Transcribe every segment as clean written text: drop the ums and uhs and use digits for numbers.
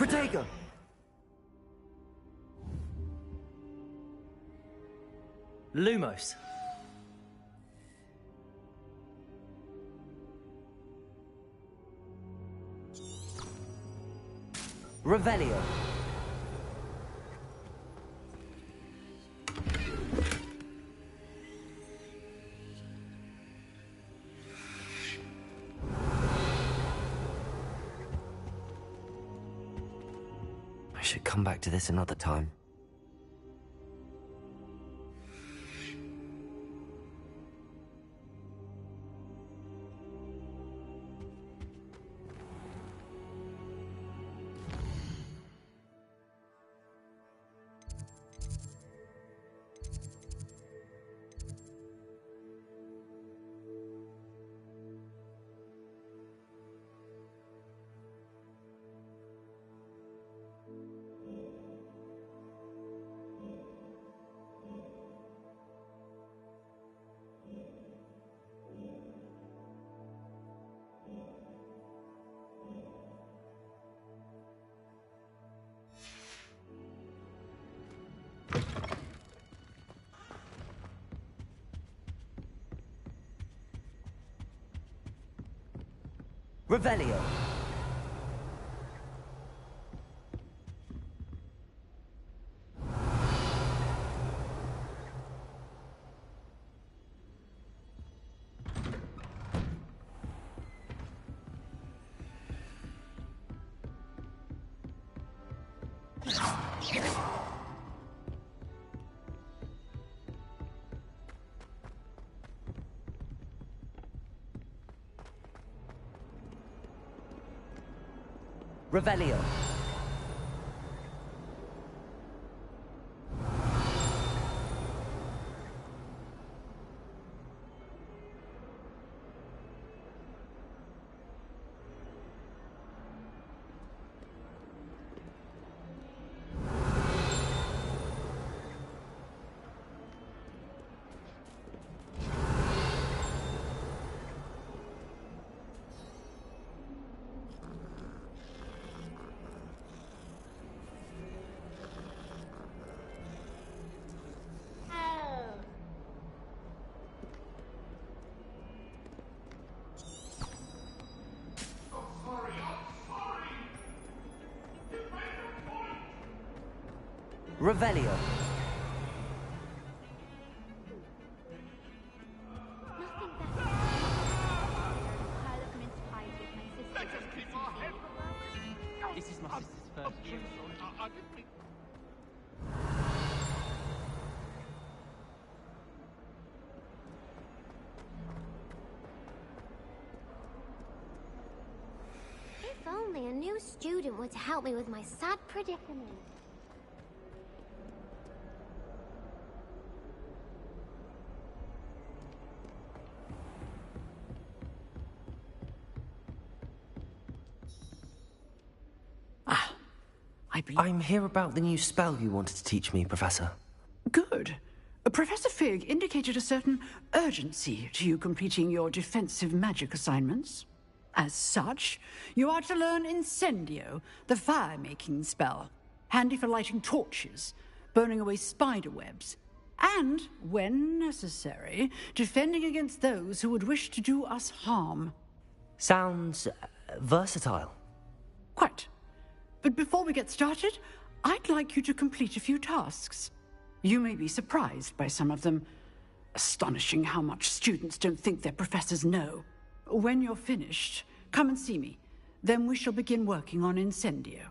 Protego! Lumos. Revelio. I should come back to this another time. Revelio. Revelio. Revelio. This is my sister's first year. If only a new student were to help me with my sad predicament. I'm here about the new spell you wanted to teach me, Professor. Good. Professor Fig indicated a certain urgency to you completing your defensive magic assignments. As such, you are to learn Incendio, the fire-making spell, handy for lighting torches, burning away spider webs, and, when necessary, defending against those who would wish to do us harm. Sounds versatile. Quite. But before we get started, I'd like you to complete a few tasks. You may be surprised by some of them. Astonishing how much students don't think their professors know. When you're finished, come and see me. Then we shall begin working on Incendio.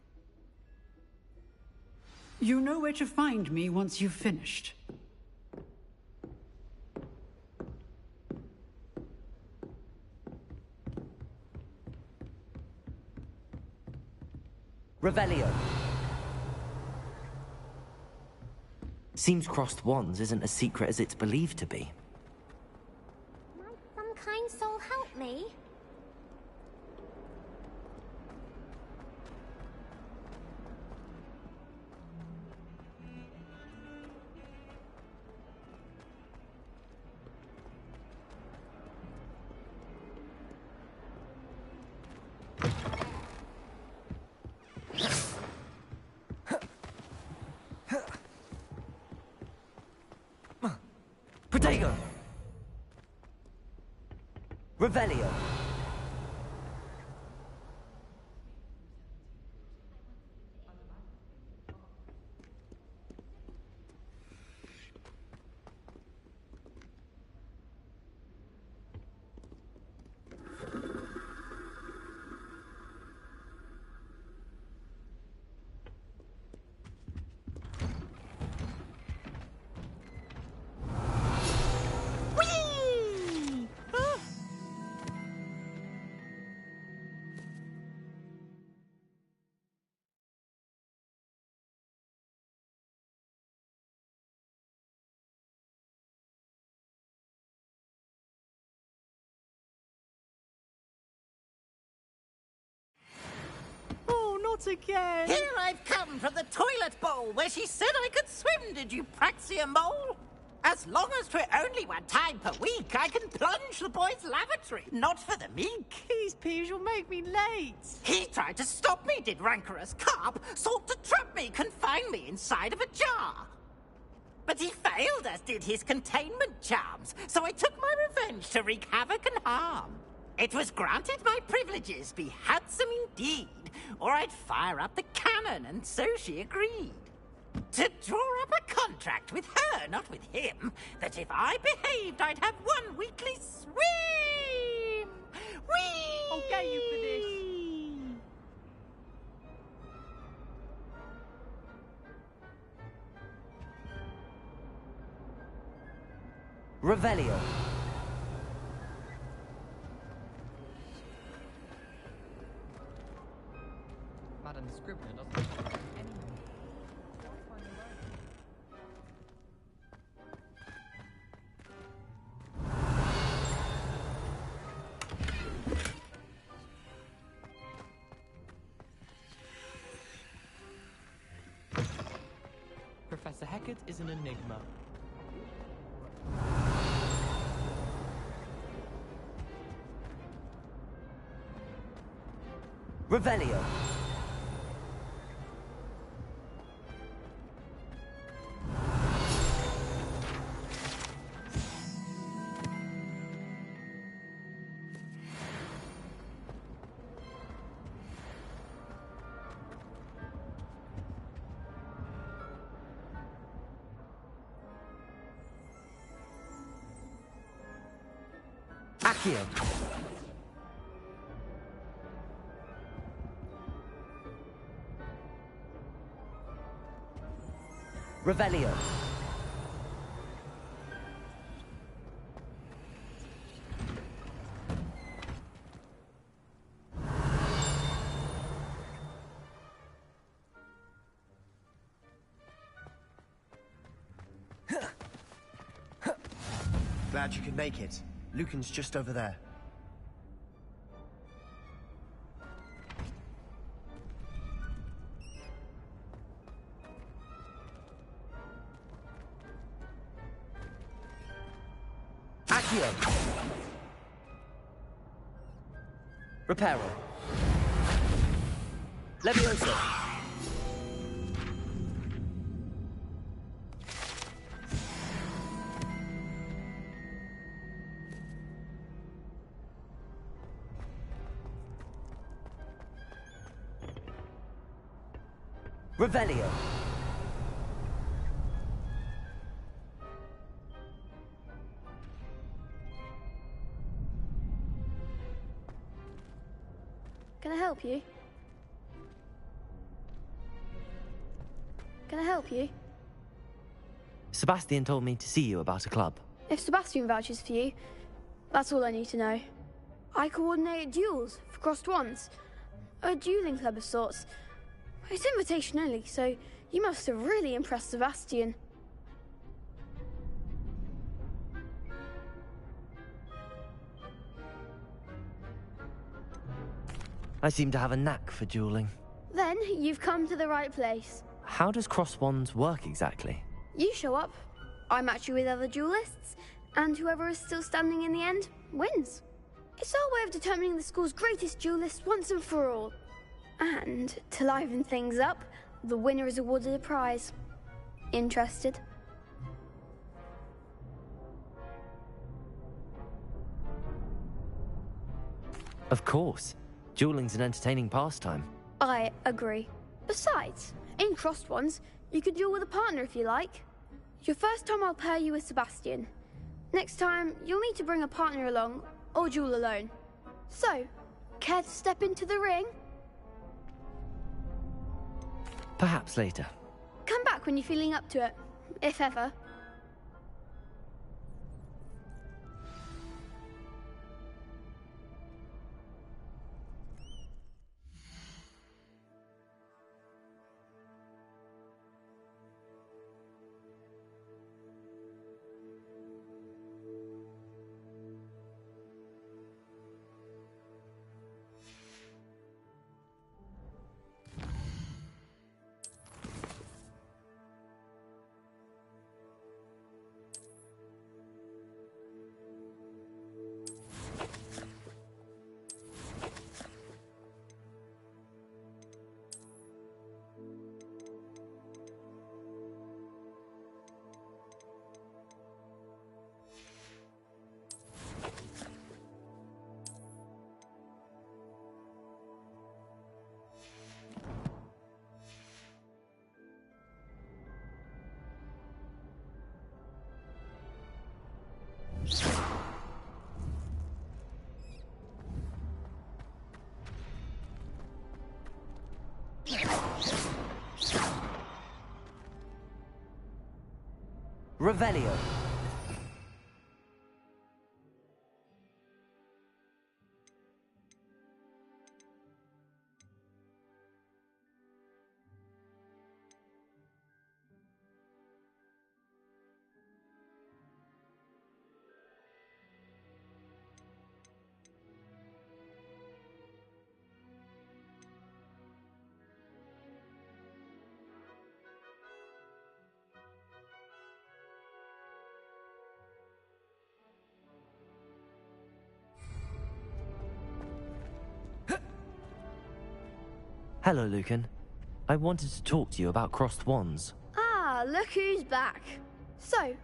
You know where to find me once you've finished. Revelio. Seems crossed wands isn't as secret as it's believed to be. Might some kind soul help me? Protego! Revelio! Oh, not again! Here I've come from the toilet bowl where she said I could swim, did you praxia mole? As long as 'twere only one time per week, I can plunge the boy's lavatory, not for the meek. Please, Piers, you'll make me late. He tried to stop me, did rancorous carp, sought to trap me, confine me inside of a jar. But he failed, as did his containment charms, so I took my revenge to wreak havoc and harm. It was granted my privileges be handsome indeed, or I'd fire up the cannon, and so she agreed. To draw up a contract with her, not with him, that if I behaved, I'd have one weekly swim! Whee! I'll get you for this. Revelio. Madam the Scribbler doesn't tolerate anyone. Professor Hecat is an enigma. Revelio. Accio. Revelio. Glad you could make it. Lucan's just over there. Accio. Reparo. Levioso. Revelio. Can I help you? Can I help you? Sebastian told me to see you about a club. If Sebastian vouches for you, that's all I need to know. I coordinate duels for crossed wands. A dueling club of sorts. It's invitation only, so you must have really impressed Sebastian. I seem to have a knack for dueling. Then you've come to the right place. How does cross wands work exactly? You show up, I match you with other duelists, and whoever is still standing in the end wins. It's our way of determining the school's greatest duelist once and for all. And to liven things up, the winner is awarded a prize. Interested? Of course. Dueling's an entertaining pastime. I agree. Besides, in crossed ones, you could duel with a partner if you like. Your first time I'll pair you with Sebastian. Next time, you'll need to bring a partner along, or duel alone. So, care to step into the ring? Perhaps later. Come back when you're feeling up to it, if ever. Revelio. Hello, Lucan. I wanted to talk to you about crossed wands. Ah, look who's back. So,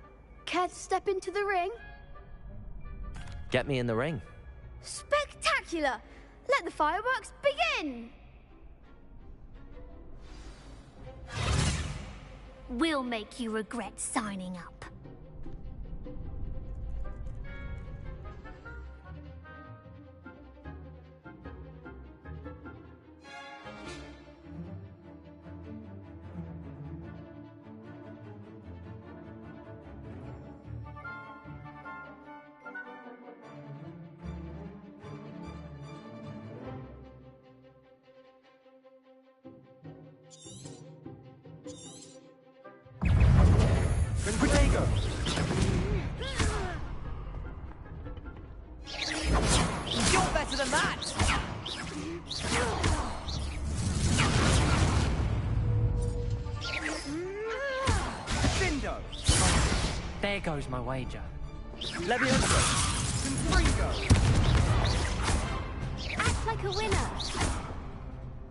care to step into the ring? Get me in the ring. Spectacular! Let the fireworks begin! We'll make you regret signing up. Protego! You're better than that! Bindo! There goes my wager. Levioso! Confringo! Act like a winner.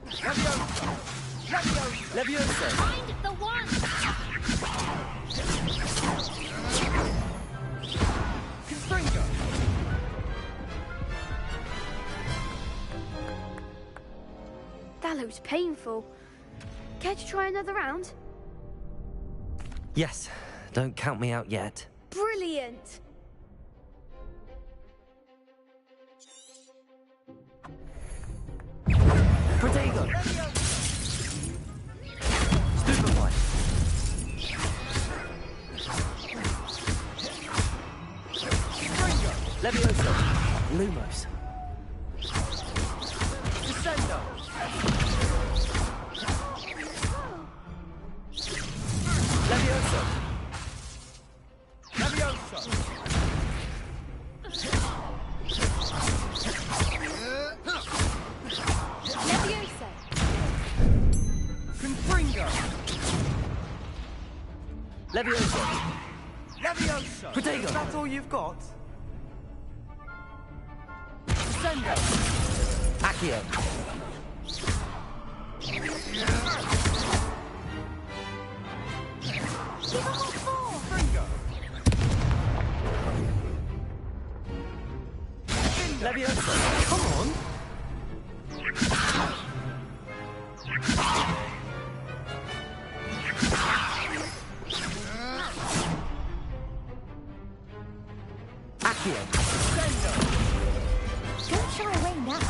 Levioso! Levioso! Levioso! Find the one. Confringo! That looks painful. Care to try another round? Yes, don't count me out yet. Brilliant! Protego! Stupefy! Levioso! Lumos! Descendo! Levioso! Levioso! Levioso! Confringo! Levioso! Levioso! Protego! That's all you've got? Descendo! Accio! Give 'em all four. Confringo! Levioso! Come on! Accio. Don't shy away now.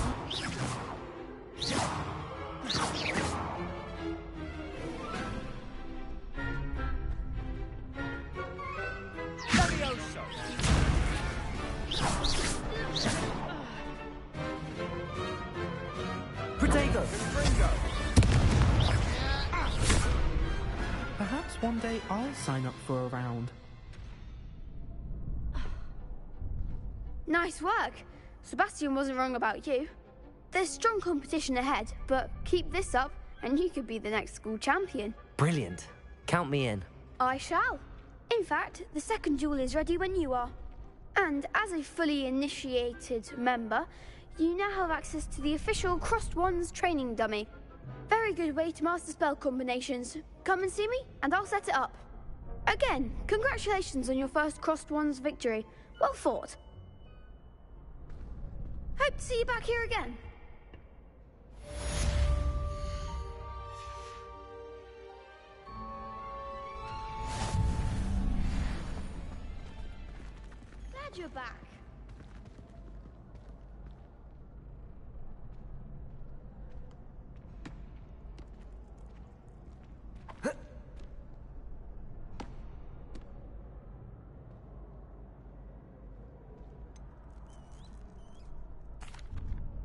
Levioso. Protego. Ringo. Perhaps one day I'll sign up for a round. Nice work. Sebastian wasn't wrong about you. There's strong competition ahead, but keep this up and you could be the next school champion. Brilliant. Count me in. I shall. In fact, the second duel is ready when you are. And as a fully initiated member, you now have access to the official Crossed Wands training dummy. Very good way to master spell combinations. Come and see me, and I'll set it up. Again, congratulations on your first Crossed Wands victory. Well fought. Hope to see you back here again. Glad you're back.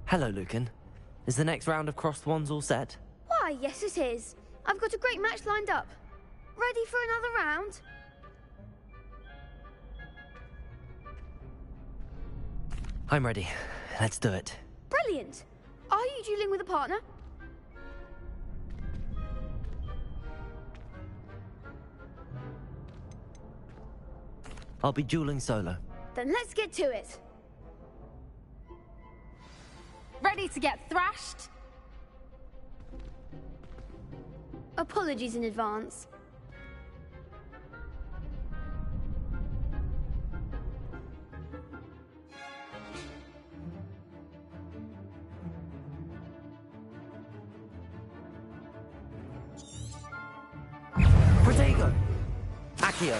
Hello, Lucan. Is the next round of Crossed Wands all set? Why, yes it is. I've got a great match lined up. Ready for another round? I'm ready. Let's do it. Brilliant. Are you dueling with a partner? I'll be dueling solo. Then let's get to it. Ready to get thrashed? Apologies in advance. Protego! Accio!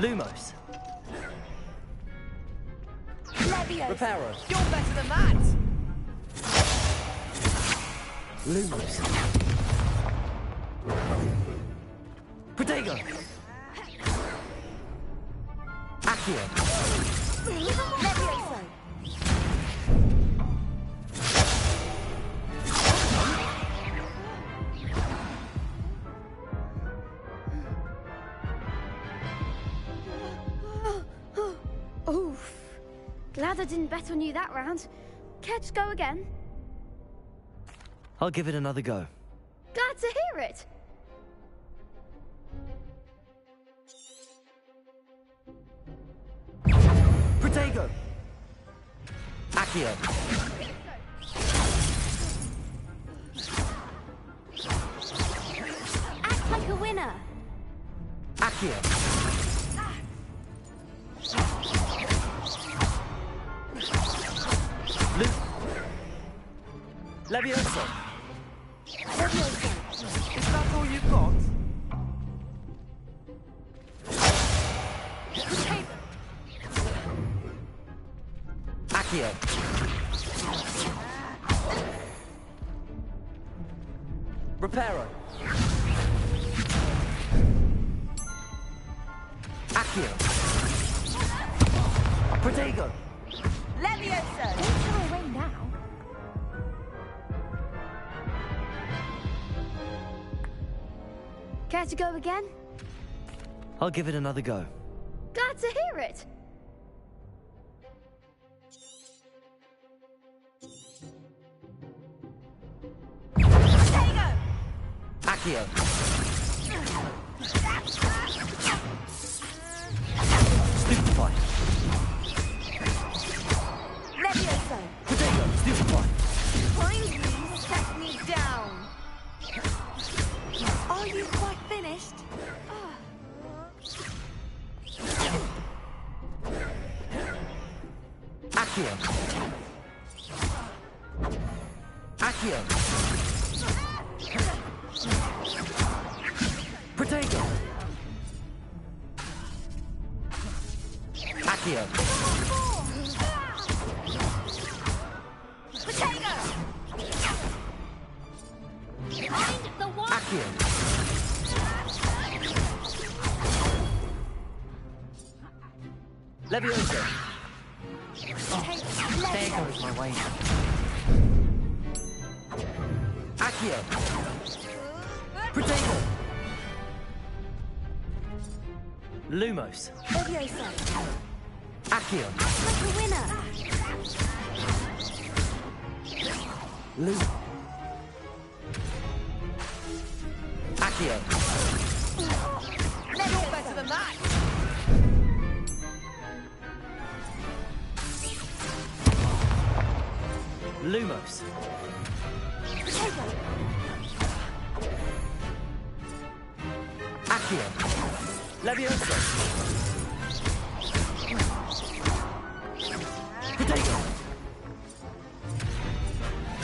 Lumos! Levioso. Reparo! You're better than that. Lumos! Protego! Accio! Levioso. Oof. Glad I didn't bet on you that round. Care to go again? I'll give it another go. Glad to hear it. Protego! Accio! Act like a winner. Accio! Levioso! Is that all you've got? Accio! Reparo! Accio! Protego! Levioso. Don't shy away now. Care to go again? I'll give it another go. Glad to hear it. Accio! Stupefy! Levioso. Protego! Stupefy! Kindly set me down. Are you quite finished? Accio! Accio! Protego! Accio! Potato! Find the one! Accio! Levioso! There goes my way. Accio! Protego! Lumos! Levioso! Accio! Like a winner! Accio! You're better than that. Lumos! Accio! Levioso! Protego!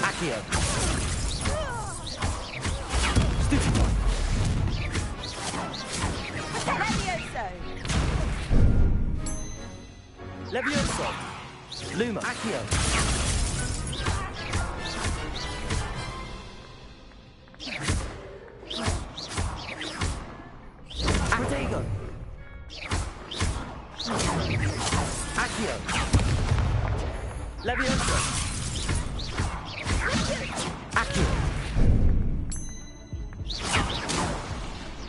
Accio! Stupefy! Levioso! Levioso! Luma! Accio! Protego! Accio! Levioso! Accio!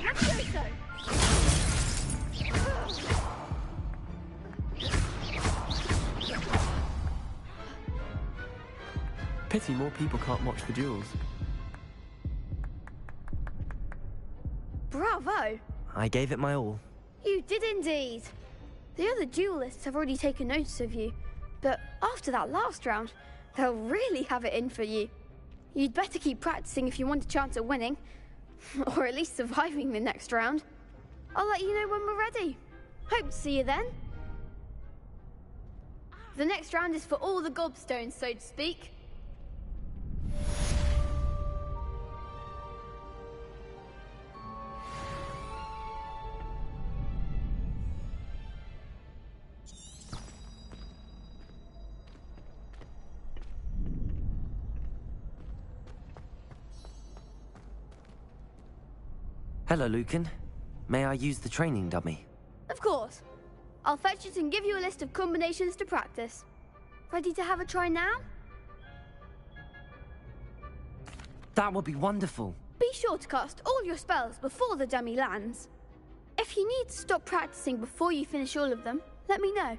Levioso! Pity more people can't watch the duels. Bravo! I gave it my all. You did indeed. The other duelists have already taken notice of you, but after that last round, they'll really have it in for you. You'd better keep practicing if you want a chance at winning, or at least surviving the next round. I'll let you know when we're ready. Hope to see you then. The next round is for all the gobstones, so to speak. Hello, Lucan. May I use the training dummy? Of course. I'll fetch it and give you a list of combinations to practice. Ready to have a try now? That would be wonderful. Be sure to cast all your spells before the dummy lands. If you need to stop practicing before you finish all of them, let me know.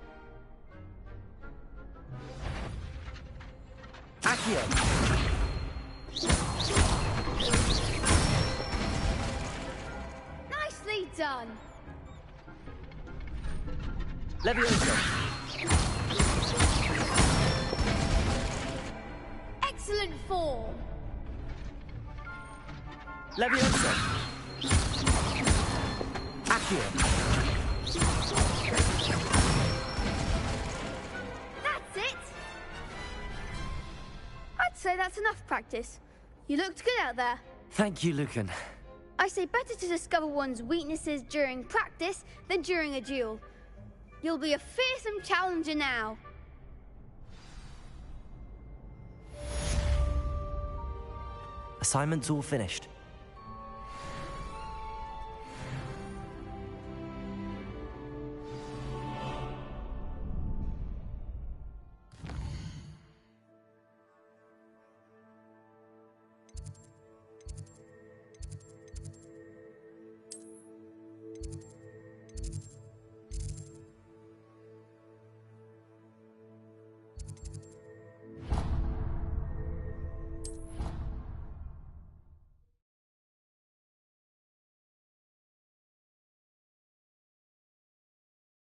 Accio! Nicely done! Levioso! Excellent form! Levioso! Accio! That's it! I'd say that's enough practice. You looked good out there. Thank you, Lucan. I say better to discover one's weaknesses during practice than during a duel. You'll be a fearsome challenger now. Assignment's all finished.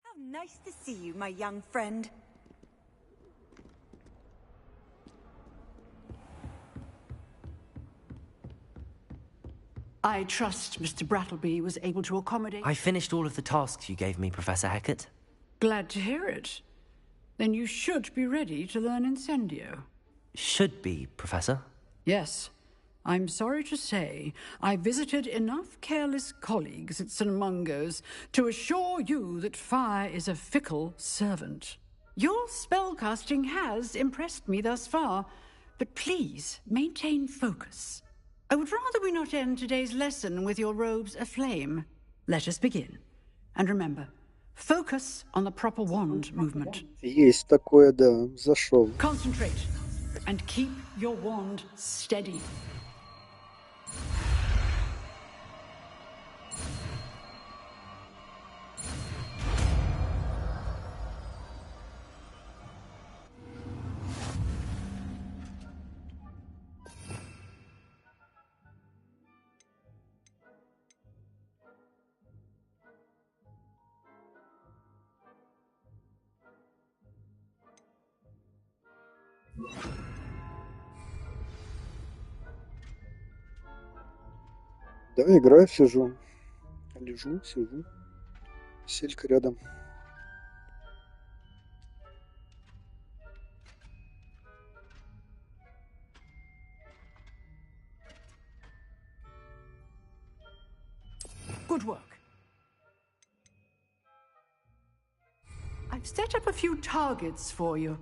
How nice to see you, my young friend. I trust Mr. Brattleby was able to accommodate... I finished all of the tasks you gave me, Professor Hecat. Glad to hear it. Then you should be ready to learn Incendio. Should be, Professor. Yes. I'm sorry to say, I visited enough careless colleagues at St. Mungo's to assure you that fire is a fickle servant. Your spellcasting has impressed me thus far, but please maintain focus. I would rather we not end today's lesson with your robes aflame. Let us begin. And remember, focus on the proper wand movement. Есть такое, да. Зашел. Concentrate and keep your wand steady. Да, играю, сижу. Лежу, сижу. Селька рядом. Good work. I've set up a few targets for you.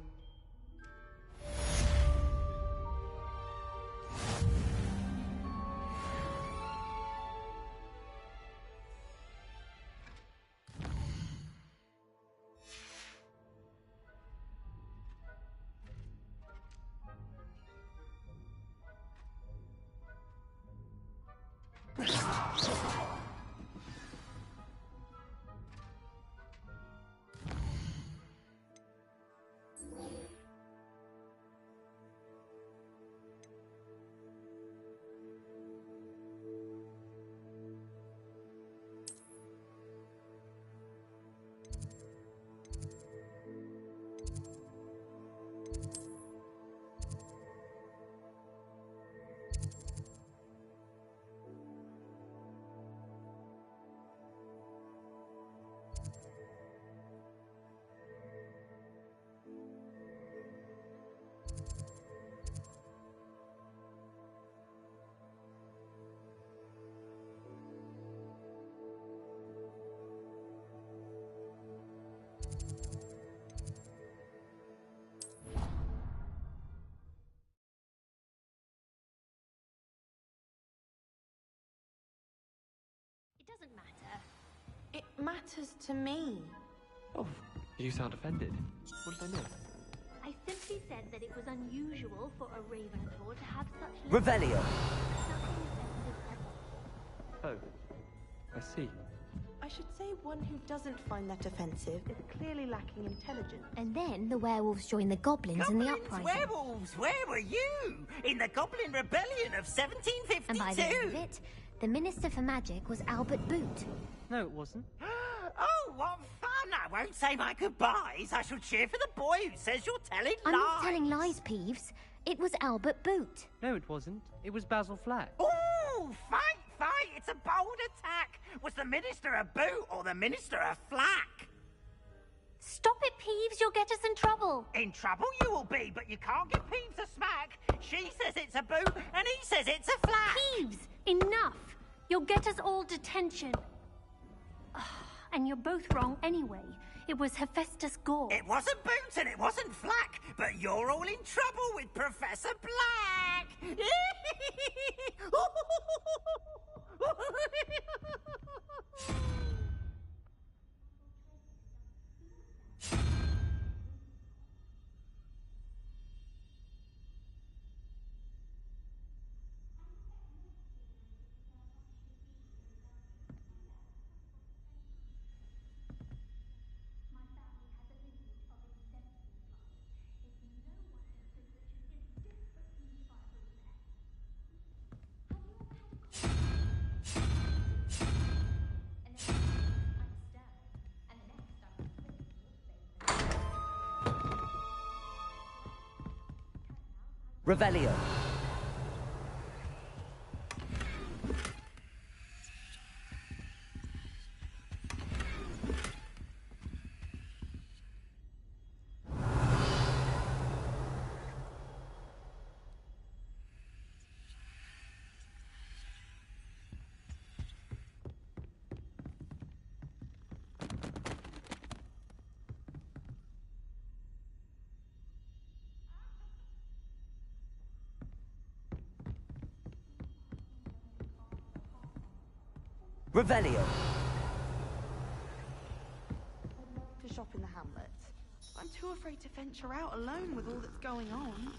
Doesn't matter. It matters to me. Oh, you sound offended. What did I miss? I simply said that it was unusual for a Ravenclaw to have such... Revelio. Nothing offensive at all. Oh, I see. I should say one who doesn't find that offensive is clearly lacking intelligence. And then the werewolves joined the goblins in the uprising. Werewolves, where were you? In the Goblin Rebellion of 1752. And by the end of it, the Minister for Magic was Albert Boot. No, it wasn't. Oh, what fun! I won't say my goodbyes. I shall cheer for the boy who says you're telling I'm lies. not telling lies, Peeves. It was Albert Boot. No, it wasn't. It was Basil Flack. Ooh, fight! It's a bold attack. Was the Minister a boot or the Minister a flack? Stop it, Peeves. You'll get us in trouble. In trouble you will be, but you can't give Peeves a smack. She says it's a boot and he says it's a flack. Peeves, enough. You'll get us all detention. And you're both wrong anyway. It was Hephaestus Gore. It wasn't Boots and it wasn't Flack, but you're all in trouble with Professor Black. Revelio. Revelio. To shop in the hamlet. I'm too afraid to venture out alone with all that's going on.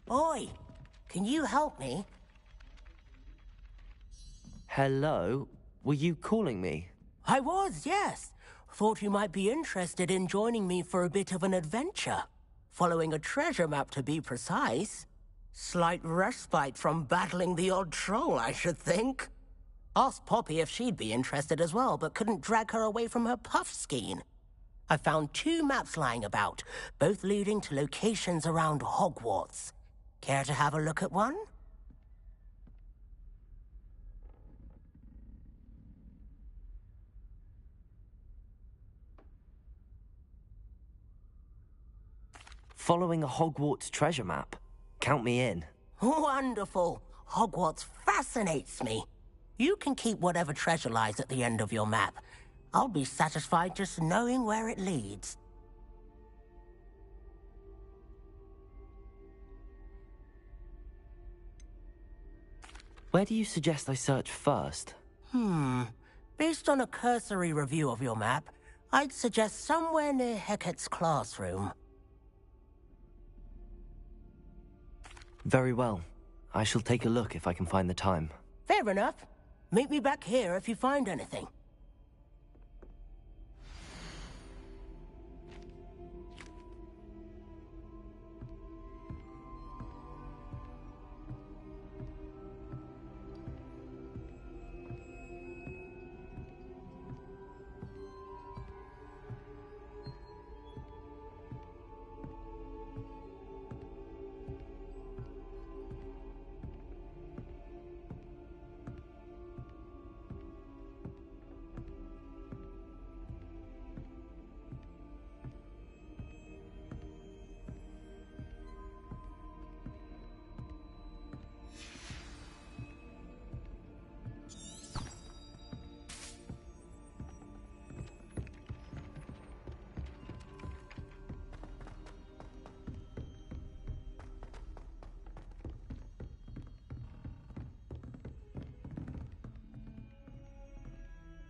Oi, can you help me? Hello? Were you calling me? I was, yes. Thought you might be interested in joining me for a bit of an adventure. Following a treasure map, to be precise. Slight respite from battling the odd troll, I should think. Asked Poppy if she'd be interested as well, but couldn't drag her away from her puff skein. I found 2 maps lying about, both leading to locations around Hogwarts. Care to have a look at one? Following a Hogwarts treasure map. Count me in. Wonderful. Hogwarts fascinates me. You can keep whatever treasure lies at the end of your map. I'll be satisfied just knowing where it leads. Where do you suggest I search first? Based on a cursory review of your map, I'd suggest somewhere near Hecat's classroom. Very well. I shall take a look if I can find the time. Fair enough. Meet me back here if you find anything.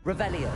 Revelio.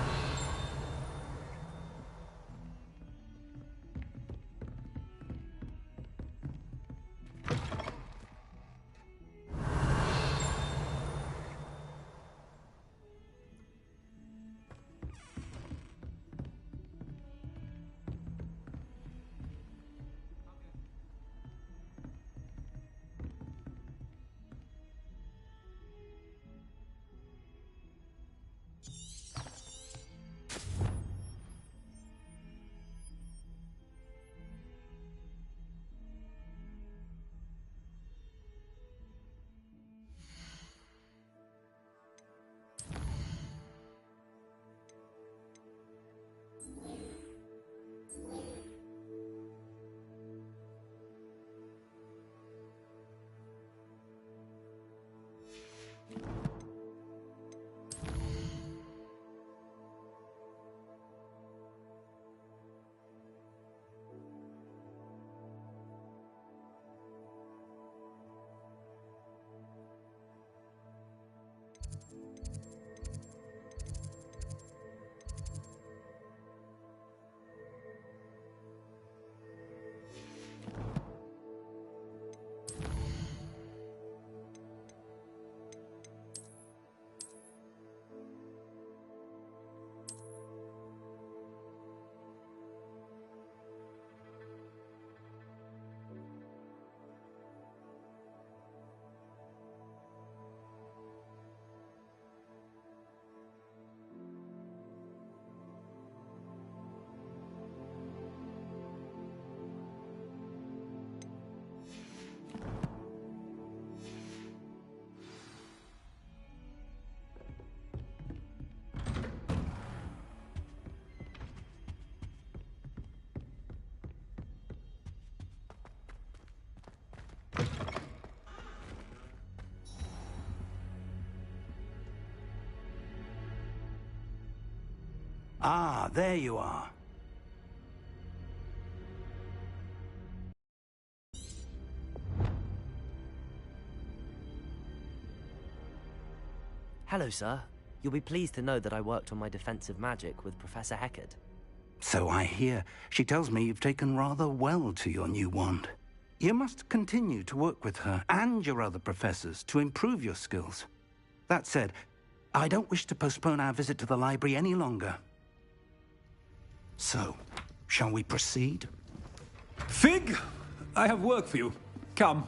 Ah, there you are. Hello, sir. You'll be pleased to know that I worked on my defensive magic with Professor Heckard. So I hear. She tells me you've taken rather well to your new wand. You must continue to work with her and your other professors to improve your skills. That said, I don't wish to postpone our visit to the library any longer. So, shall we proceed? Fig! I have work for you. Come.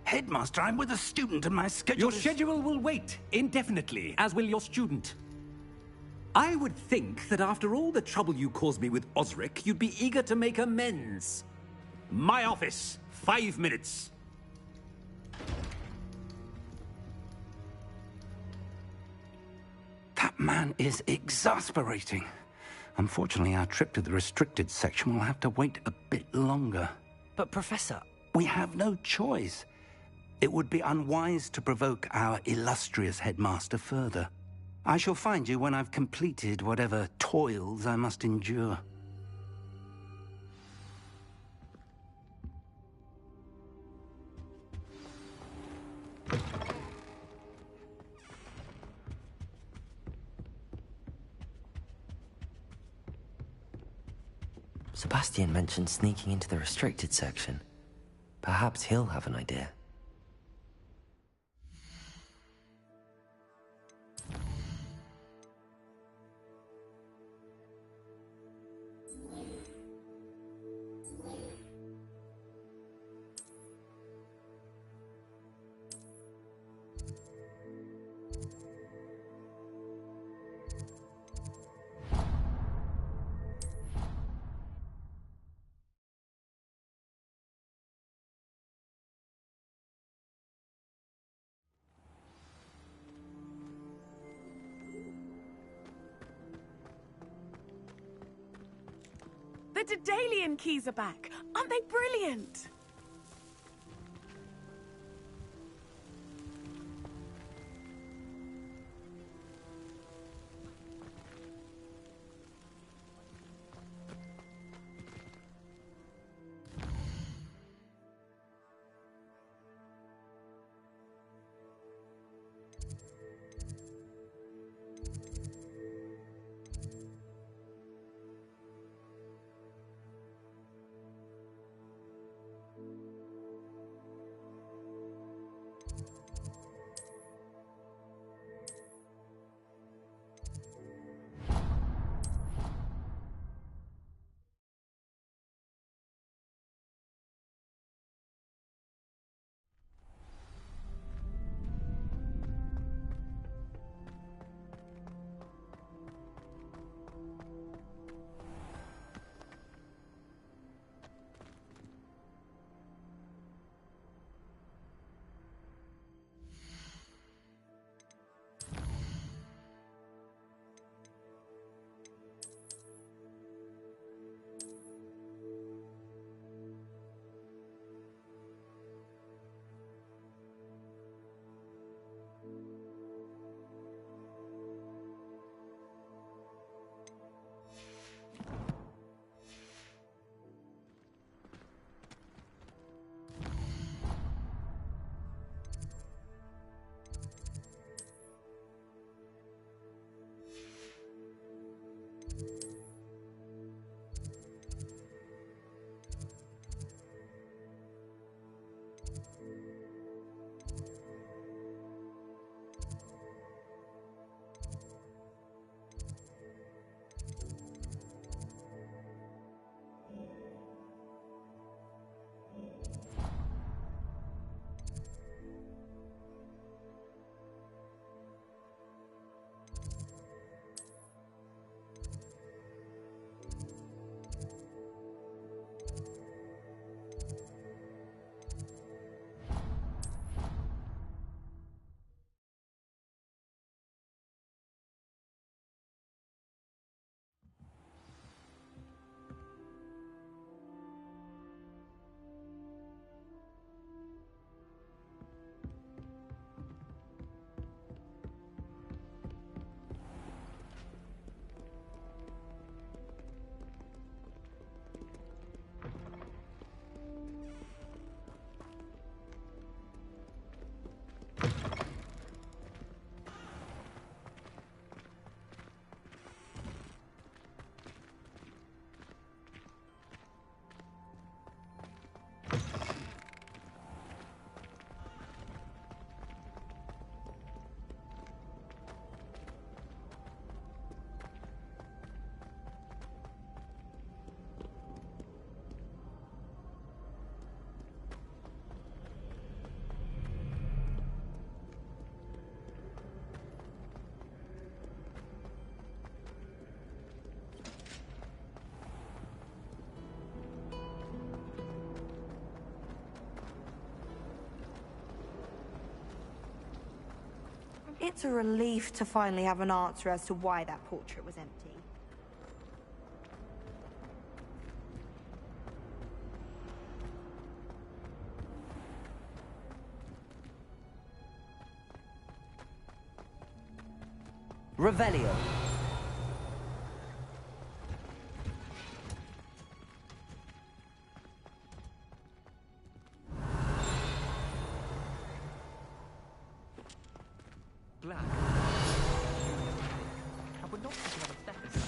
Headmaster, I'm with a student and my schedule Your schedule will wait indefinitely, as will your student. I would think that after all the trouble you caused me with Osric, you'd be eager to make amends. My office, 5 minutes. That man is exasperating. Unfortunately, our trip to the restricted section will have to wait a bit longer. But, Professor... We have no choice. It would be unwise to provoke our illustrious headmaster further. I shall find you when I've completed whatever toils I must endure. Sebastian mentioned sneaking into the restricted section. Perhaps he'll have an idea. The Daedalian keys are back. Aren't they brilliant? It's a relief to finally have an answer as to why that portrait was empty. Revelio. Black. I would not think about a step as a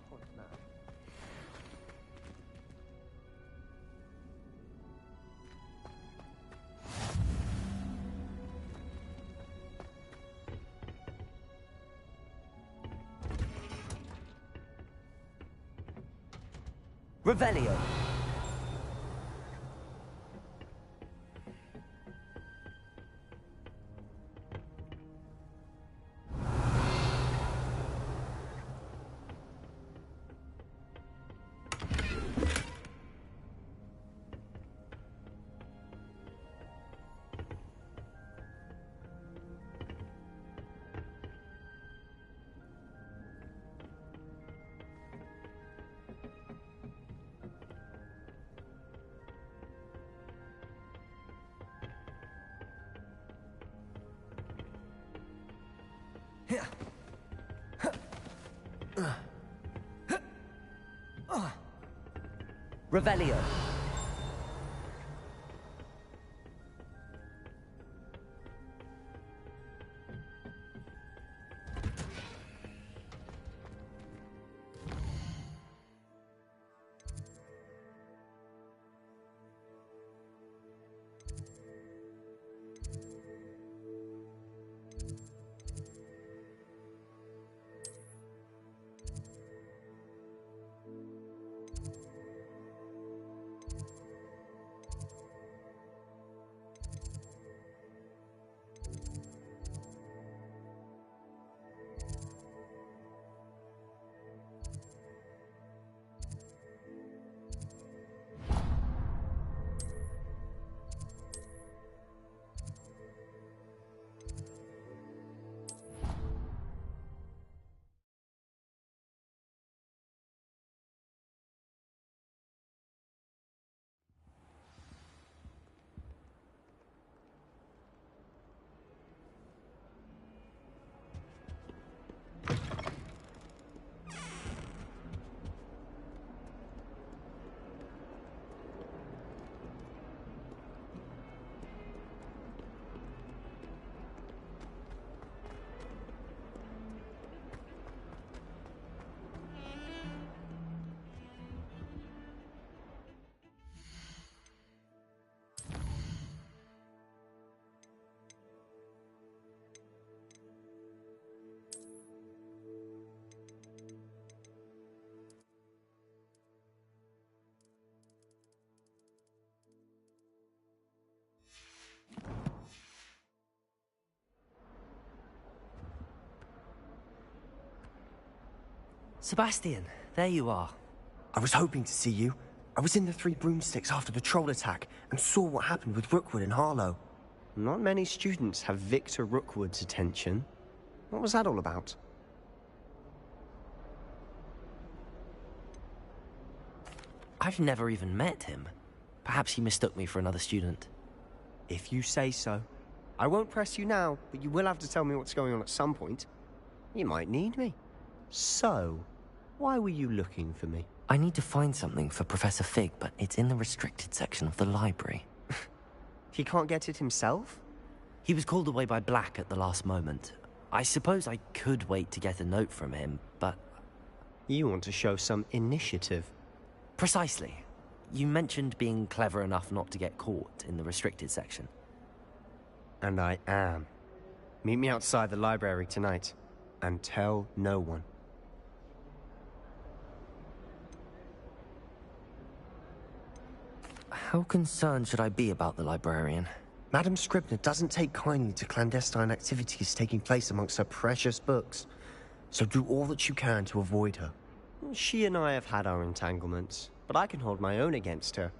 Point man. Revelio. Revelio. Sebastian, there you are. I was hoping to see you. I was in the Three Broomsticks after the troll attack and saw what happened with Rookwood and Harlow. Not many students have Victor Rookwood's attention. What was that all about? I've never even met him. Perhaps he mistook me for another student. If you say so. I won't press you now, but you will have to tell me what's going on at some point. You might need me. So, why were you looking for me? I need to find something for Professor Fig, but it's in the restricted section of the library. He can't get it himself? He was called away by Black at the last moment. I suppose I could wait to get a note from him, but... You want to show some initiative. Precisely. You mentioned being clever enough not to get caught in the restricted section. And I am. Meet me outside the library tonight, and tell no one. How concerned should I be about the librarian? Madam Scribner doesn't take kindly to clandestine activities taking place amongst her precious books, so do all that you can to avoid her. She and I have had our entanglements, but I can hold my own against her.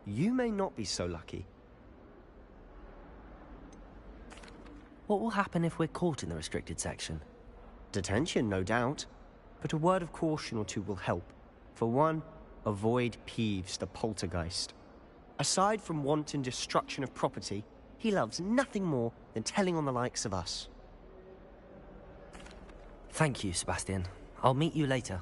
You may not be so lucky. What will happen if we're caught in the restricted section? Detention, no doubt. But a word of caution or two will help. For one, avoid Peeves the poltergeist. Aside from wanton destruction of property, he loves nothing more than telling on the likes of us. Thank you, Sebastian. I'll meet you later.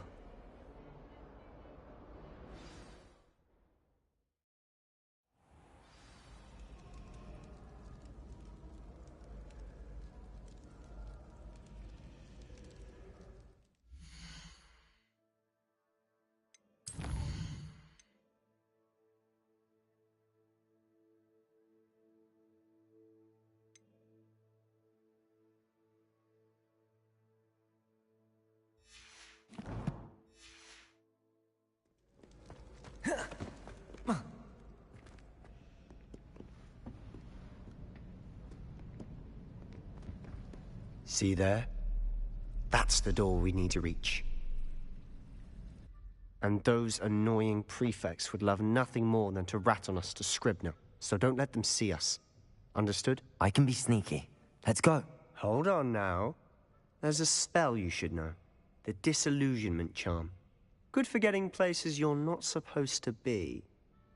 See there? That's the door we need to reach. And those annoying prefects would love nothing more than to rat on us to Scribner, so don't let them see us. Understood? I can be sneaky. Let's go. Hold on now. There's a spell you should know. The Disillusionment Charm. Good for getting places you're not supposed to be.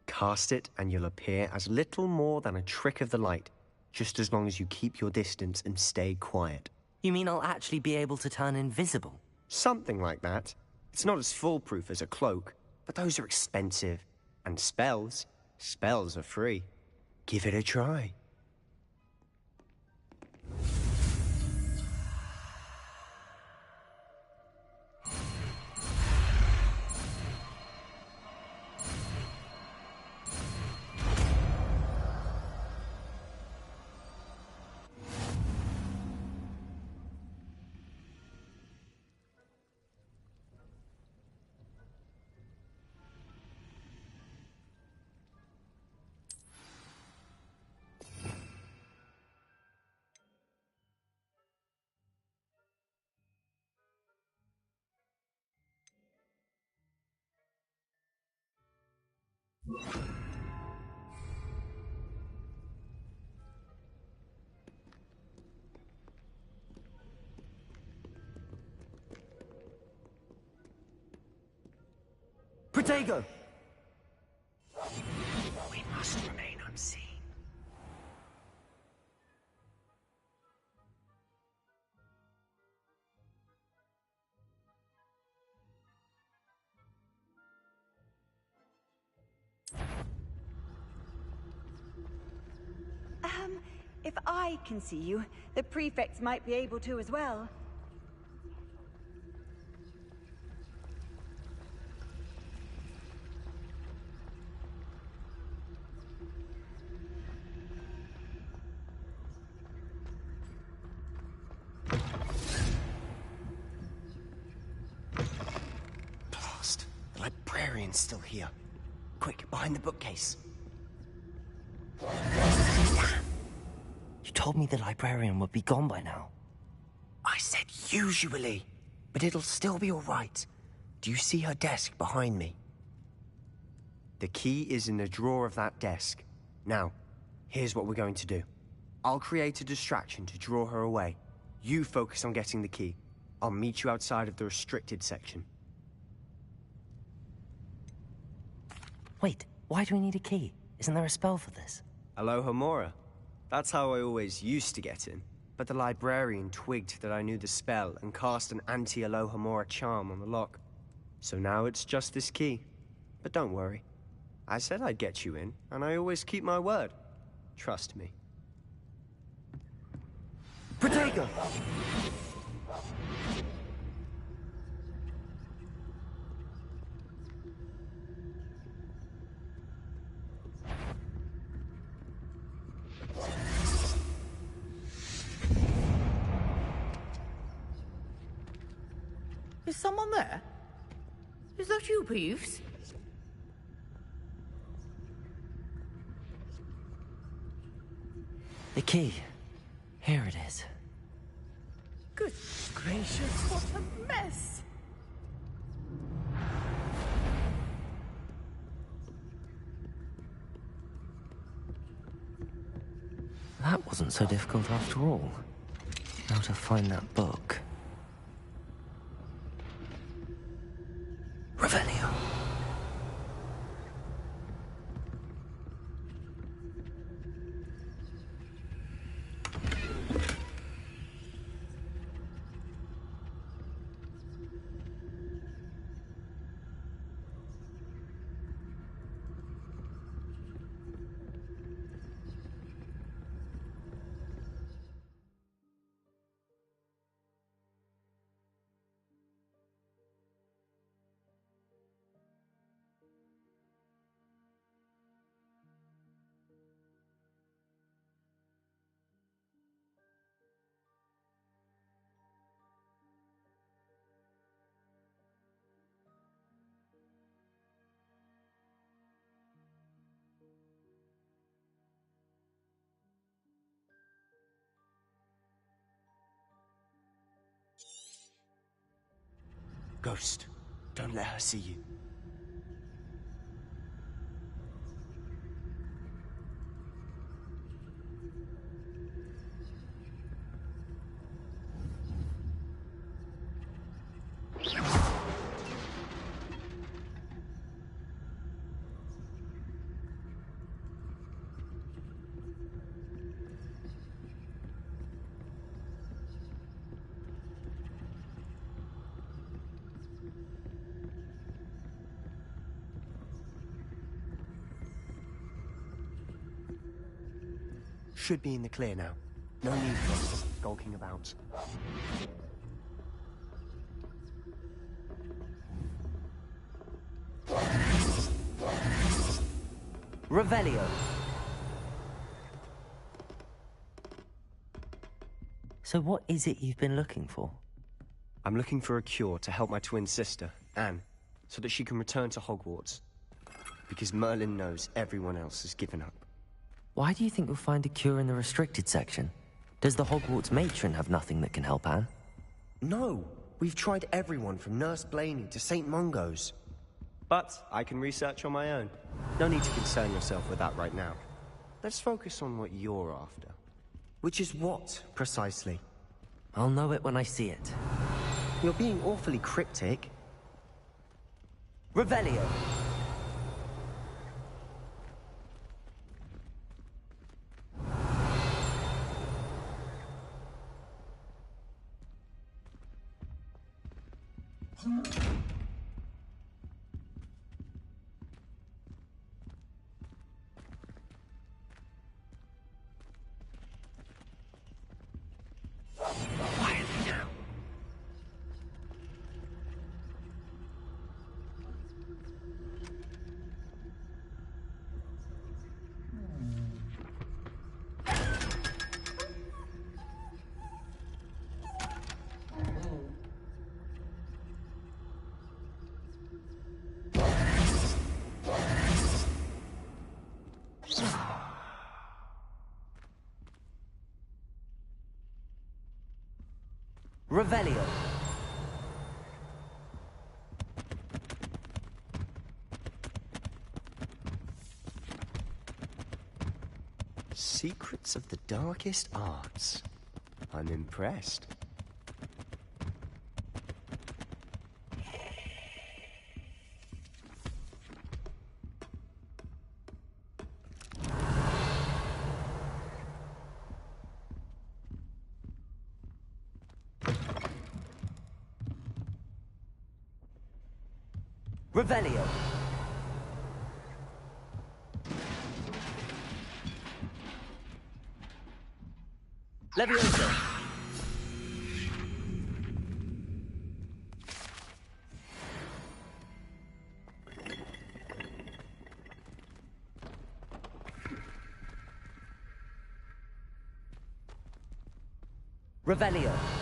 Cast it and you'll appear as little more than a trick of the light, just as long as you keep your distance and stay quiet. You mean I'll actually be able to turn invisible? Something like that. It's not as foolproof as a cloak, but those are expensive. And spells are free. Give it a try. Protego! We must remain unseen. If I can see you, the prefects might be able to as well. Blast. The librarian's still here. Quick, behind the bookcase. You told me the librarian would be gone by now. I said usually, but it'll still be all right. Do you see her desk behind me? The key is in the drawer of that desk. Now, here's what we're going to do. I'll create a distraction to draw her away. You focus on getting the key. I'll meet you outside of the restricted section. Wait, why do we need a key? Isn't there a spell for this? Alohomora. That's how I always used to get in. But the librarian twigged that I knew the spell and cast an anti-Alohomora charm on the lock. So now it's just this key. But don't worry. I said I'd get you in, and I always keep my word. Trust me. Protego! Is someone there? Is that you, Peeves? The key. Here it is. Good gracious, what a mess! That wasn't so difficult after all. How to find that book. Revelio. Ghost, don't let her see you. Should be in the clear now. No need for us skulking about. Revelio. So what is it you've been looking for? I'm looking for a cure to help my twin sister, Anne, so that she can return to Hogwarts. Because Merlin knows everyone else has given up. Why do you think you'll find a cure in the restricted section? Does the Hogwarts matron have nothing that can help Anne? No! We've tried everyone from Nurse Blaney to St. Mungo's. But I can research on my own. No need to concern yourself with that right now. Let's focus on what you're after. Which is what, precisely? I'll know it when I see it. You're being awfully cryptic. Revelio. Revelio. Secrets of the darkest arts. I'm impressed. Revelio. Levioso. Revelio.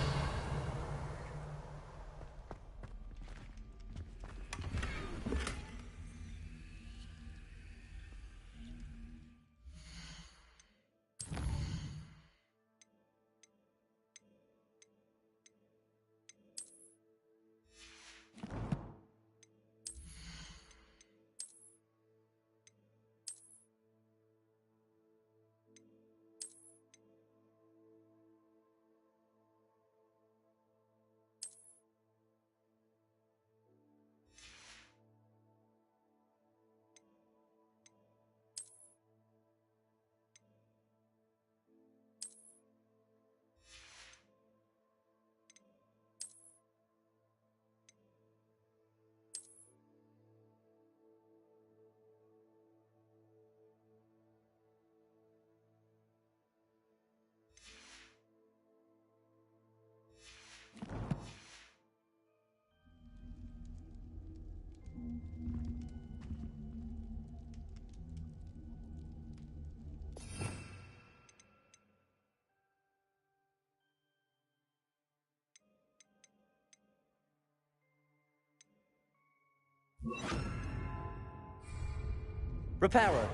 Reparo.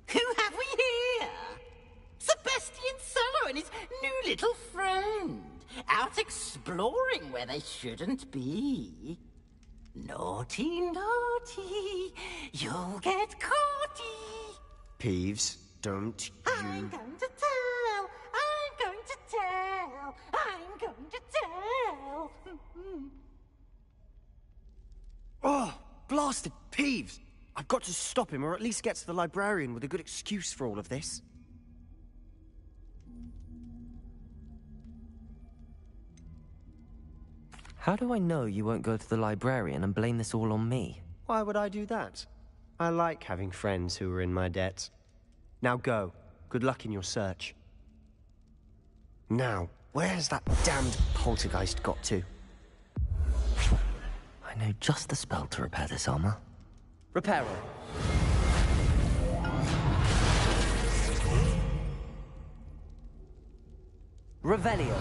Who have we here? Sebastian Solo and his new little friend. Out exploring where they shouldn't be. Naughty, naughty. You'll get caughty. Peeves, don't you... I'm going to tell. I'm going to tell. I'm going to tell. Oh, blasted Peeves! I've got to stop him, or at least get to the librarian with a good excuse for all of this. How do I know you won't go to the librarian and blame this all on me? Why would I do that? I like having friends who are in my debt. Now go. Good luck in your search. Now, where has that damned poltergeist got to? I know just the spell to repair this armor. Reparo. Revelio.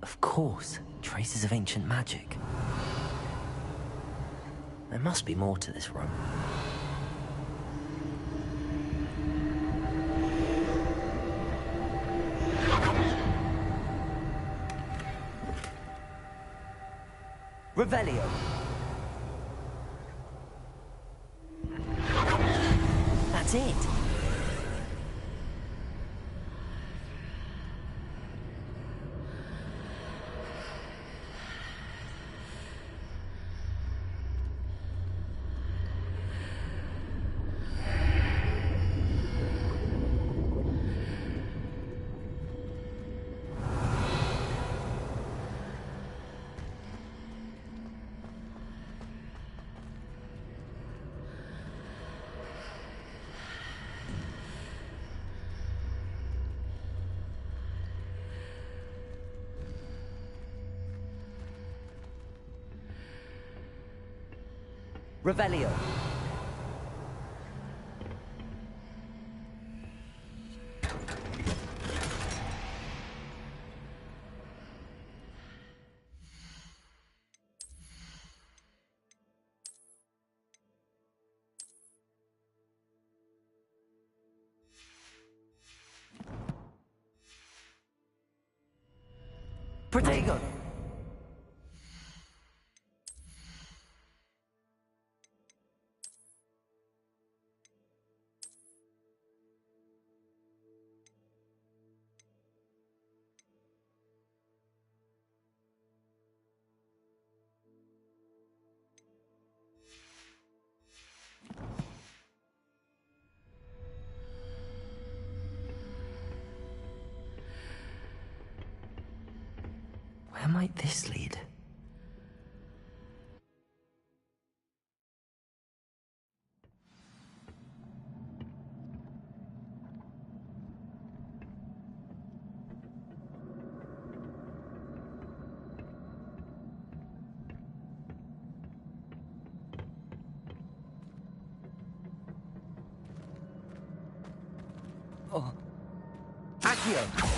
Of course, traces of ancient magic. There must be more to this room. Revelio. That's it. Revelio. Protego. Where might this lead? Oh. Accio!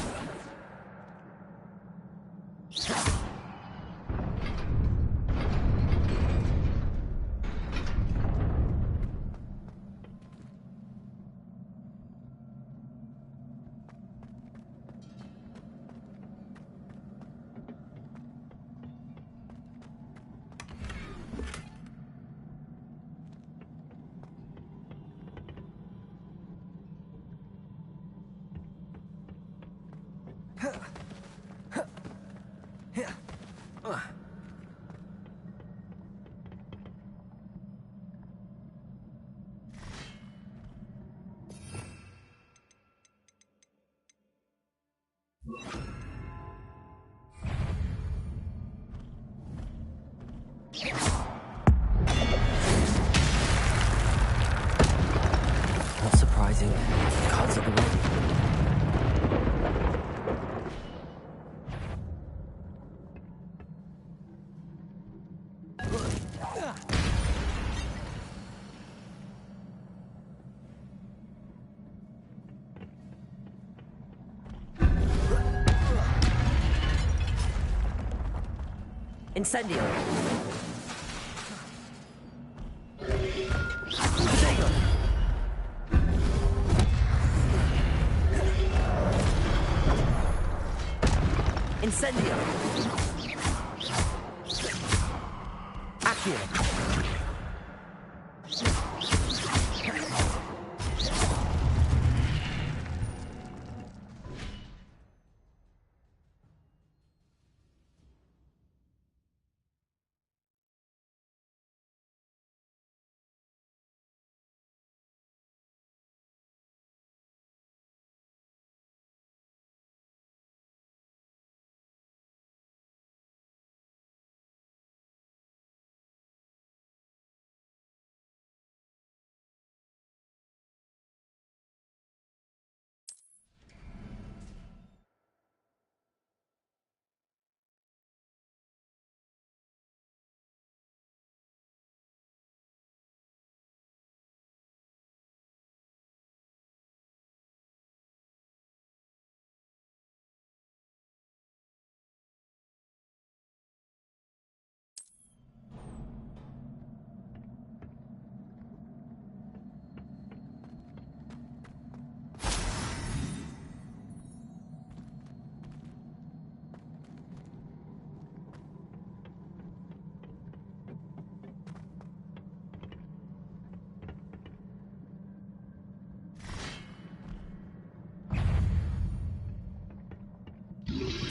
Not surprising. Cards at the ready. Incendio. Potato. Incendio. Accio.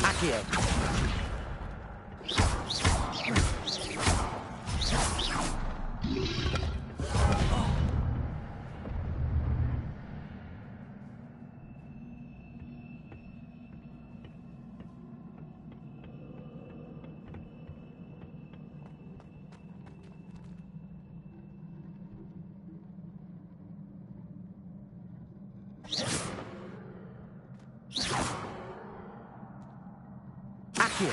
Accio. Accio.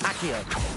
Accio.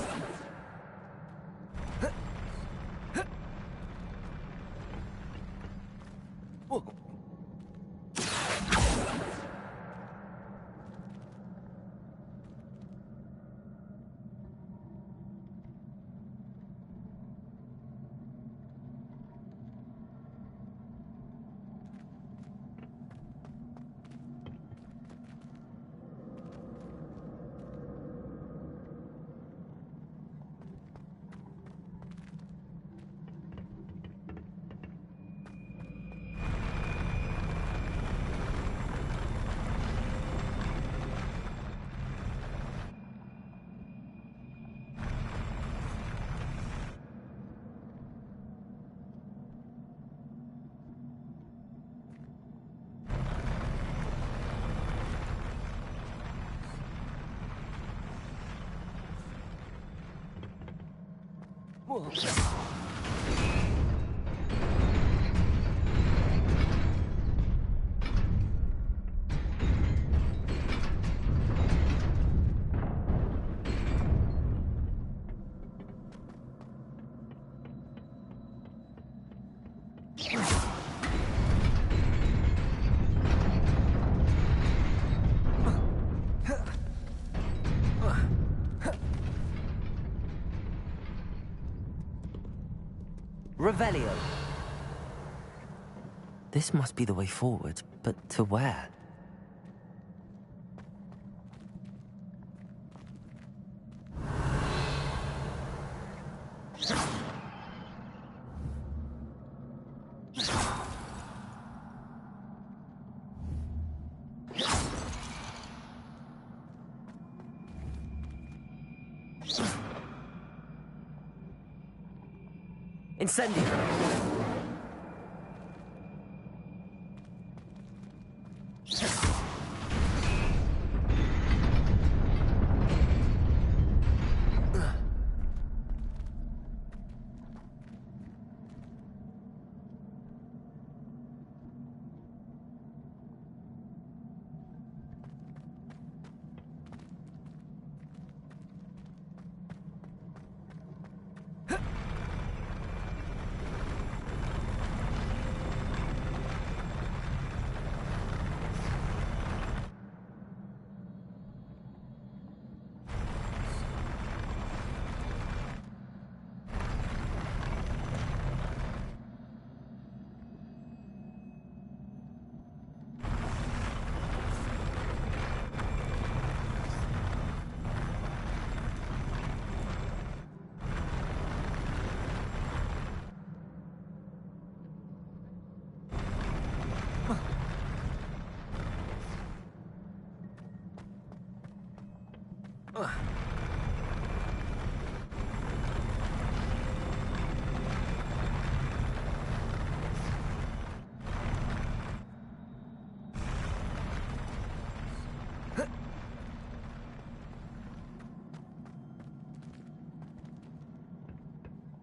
Whoa. Revelio. This must be the way forward, but to where? Incendio!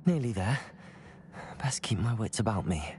Nearly there. Best keep my wits about me.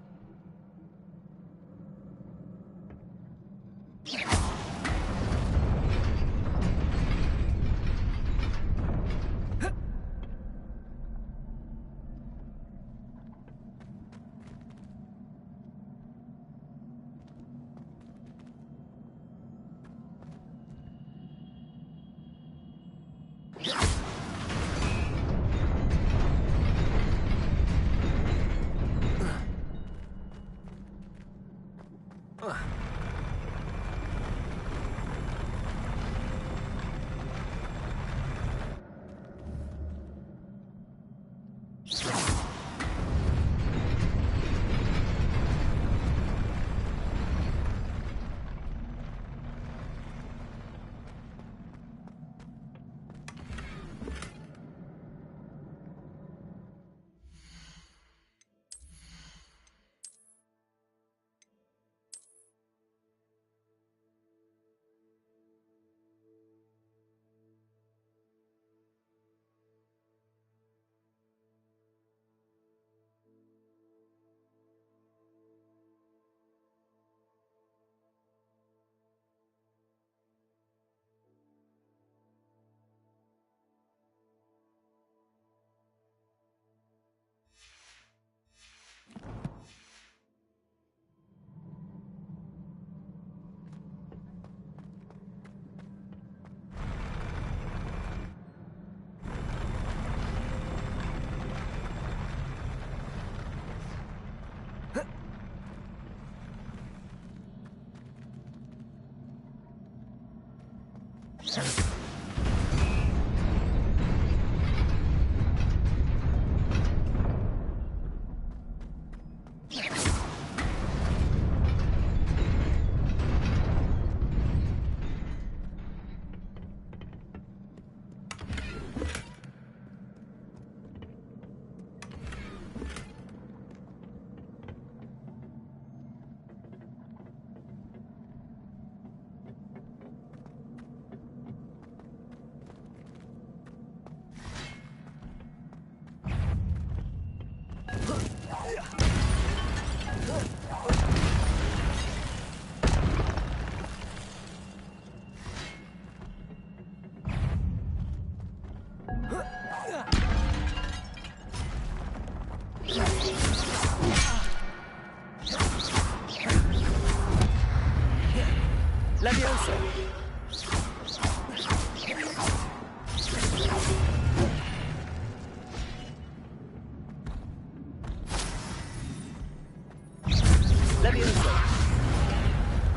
Levioso!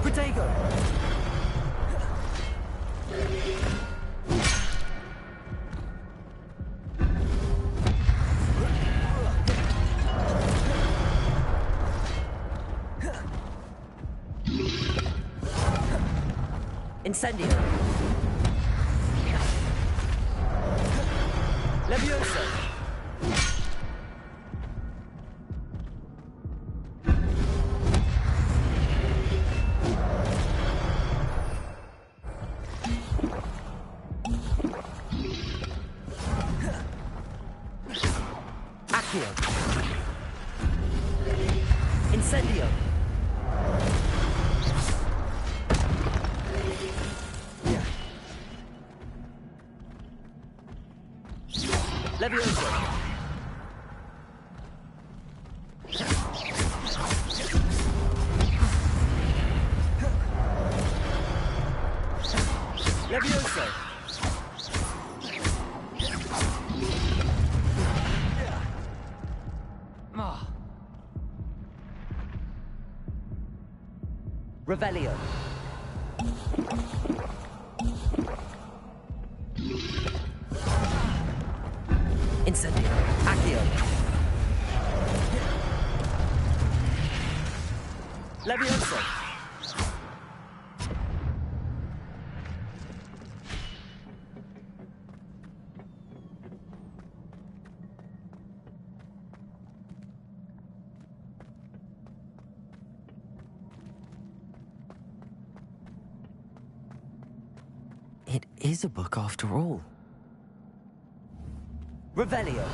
Protego! Incendio! Levioso! Accio! Incendio! Levioso! Levioso! Revelio! Incendio! Accio! Levioso! It is a book after all. Revelio!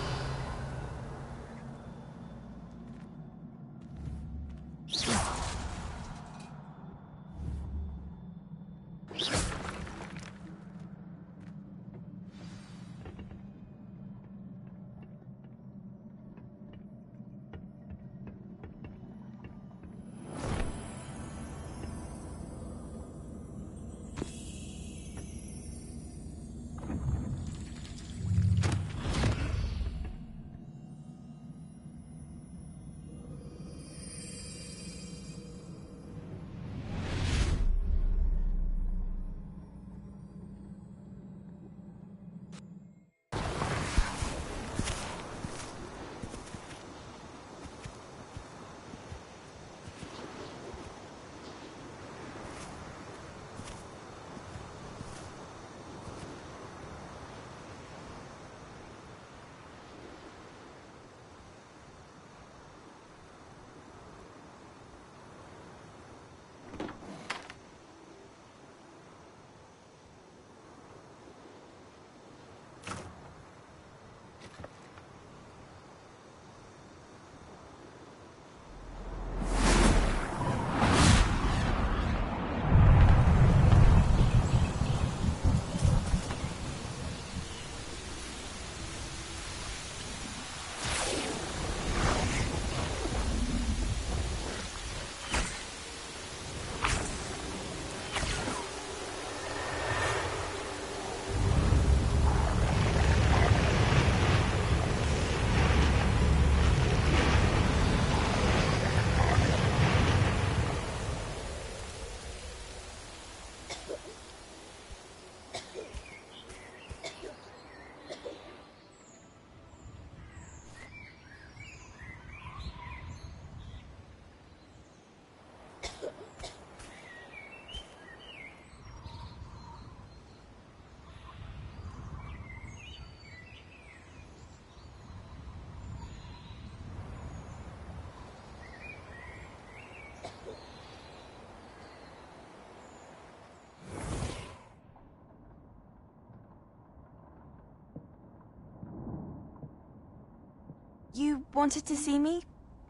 You wanted to see me?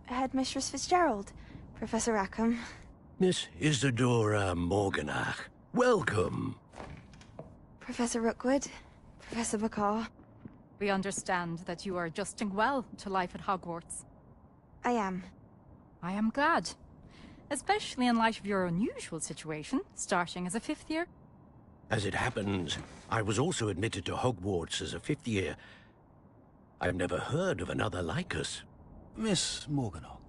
Headmistress Fitzgerald, Professor Rackham. Miss Isadora Morganach, welcome. Professor Rookwood, Professor Bakar. We understand that you are adjusting well to life at Hogwarts. I am. I am glad. Especially in light of your unusual situation, starting as a 5th year. As it happens, I was also admitted to Hogwarts as a 5th year. I've never heard of another like us. Miss Morganach,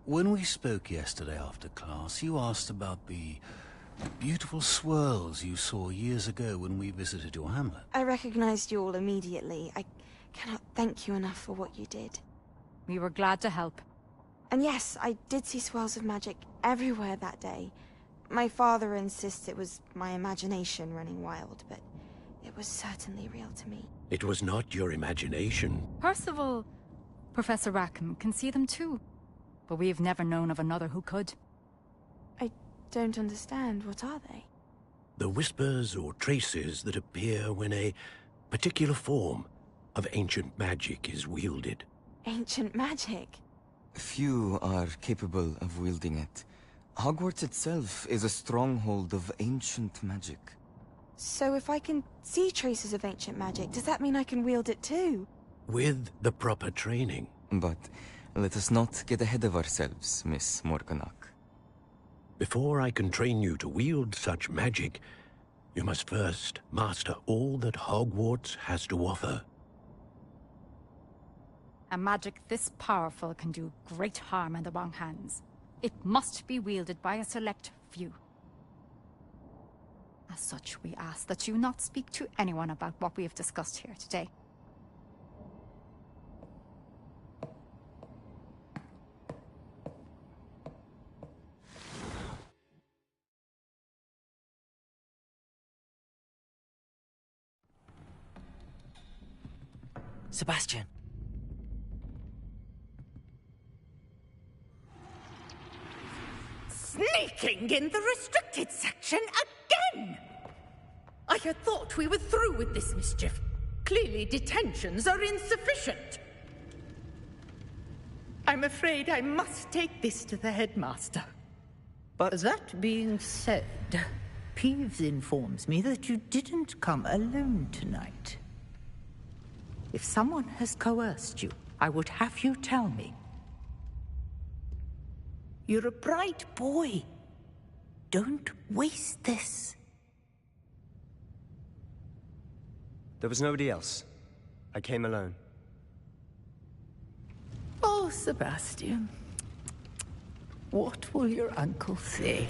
When we spoke yesterday after class, you asked about the beautiful swirls you saw years ago when we visited your hamlet. I recognized you all immediately. I cannot thank you enough for what you did. We were glad to help. And yes, I did see swirls of magic everywhere that day. My father insists it was my imagination running wild, but it was certainly real to me. It was not your imagination. Percival, Professor Rackham can see them too. But we've never known of another who could. I don't understand. What are they? The whispers or traces that appear when a particular form of ancient magic is wielded. Ancient magic? Few are capable of wielding it. Hogwarts itself is a stronghold of ancient magic. So if I can see traces of ancient magic, does that mean I can wield it too? With the proper training. But let us not get ahead of ourselves, Miss Morganach. Before I can train you to wield such magic, you must first master all that Hogwarts has to offer. A magic this powerful can do great harm in the wrong hands. It must be wielded by a select few. As such, we ask that you not speak to anyone about what we have discussed here today. Sebastian. Sneaking in the restricted section again! I had thought we were through with this mischief. Clearly detentions are insufficient. I'm afraid I must take this to the headmaster. But that being said, Peeves informs me that you didn't come alone tonight. If someone has coerced you, I would have you tell me. You're a bright boy. Don't waste this. There was nobody else. I came alone. Oh, Sebastian. What will your uncle say?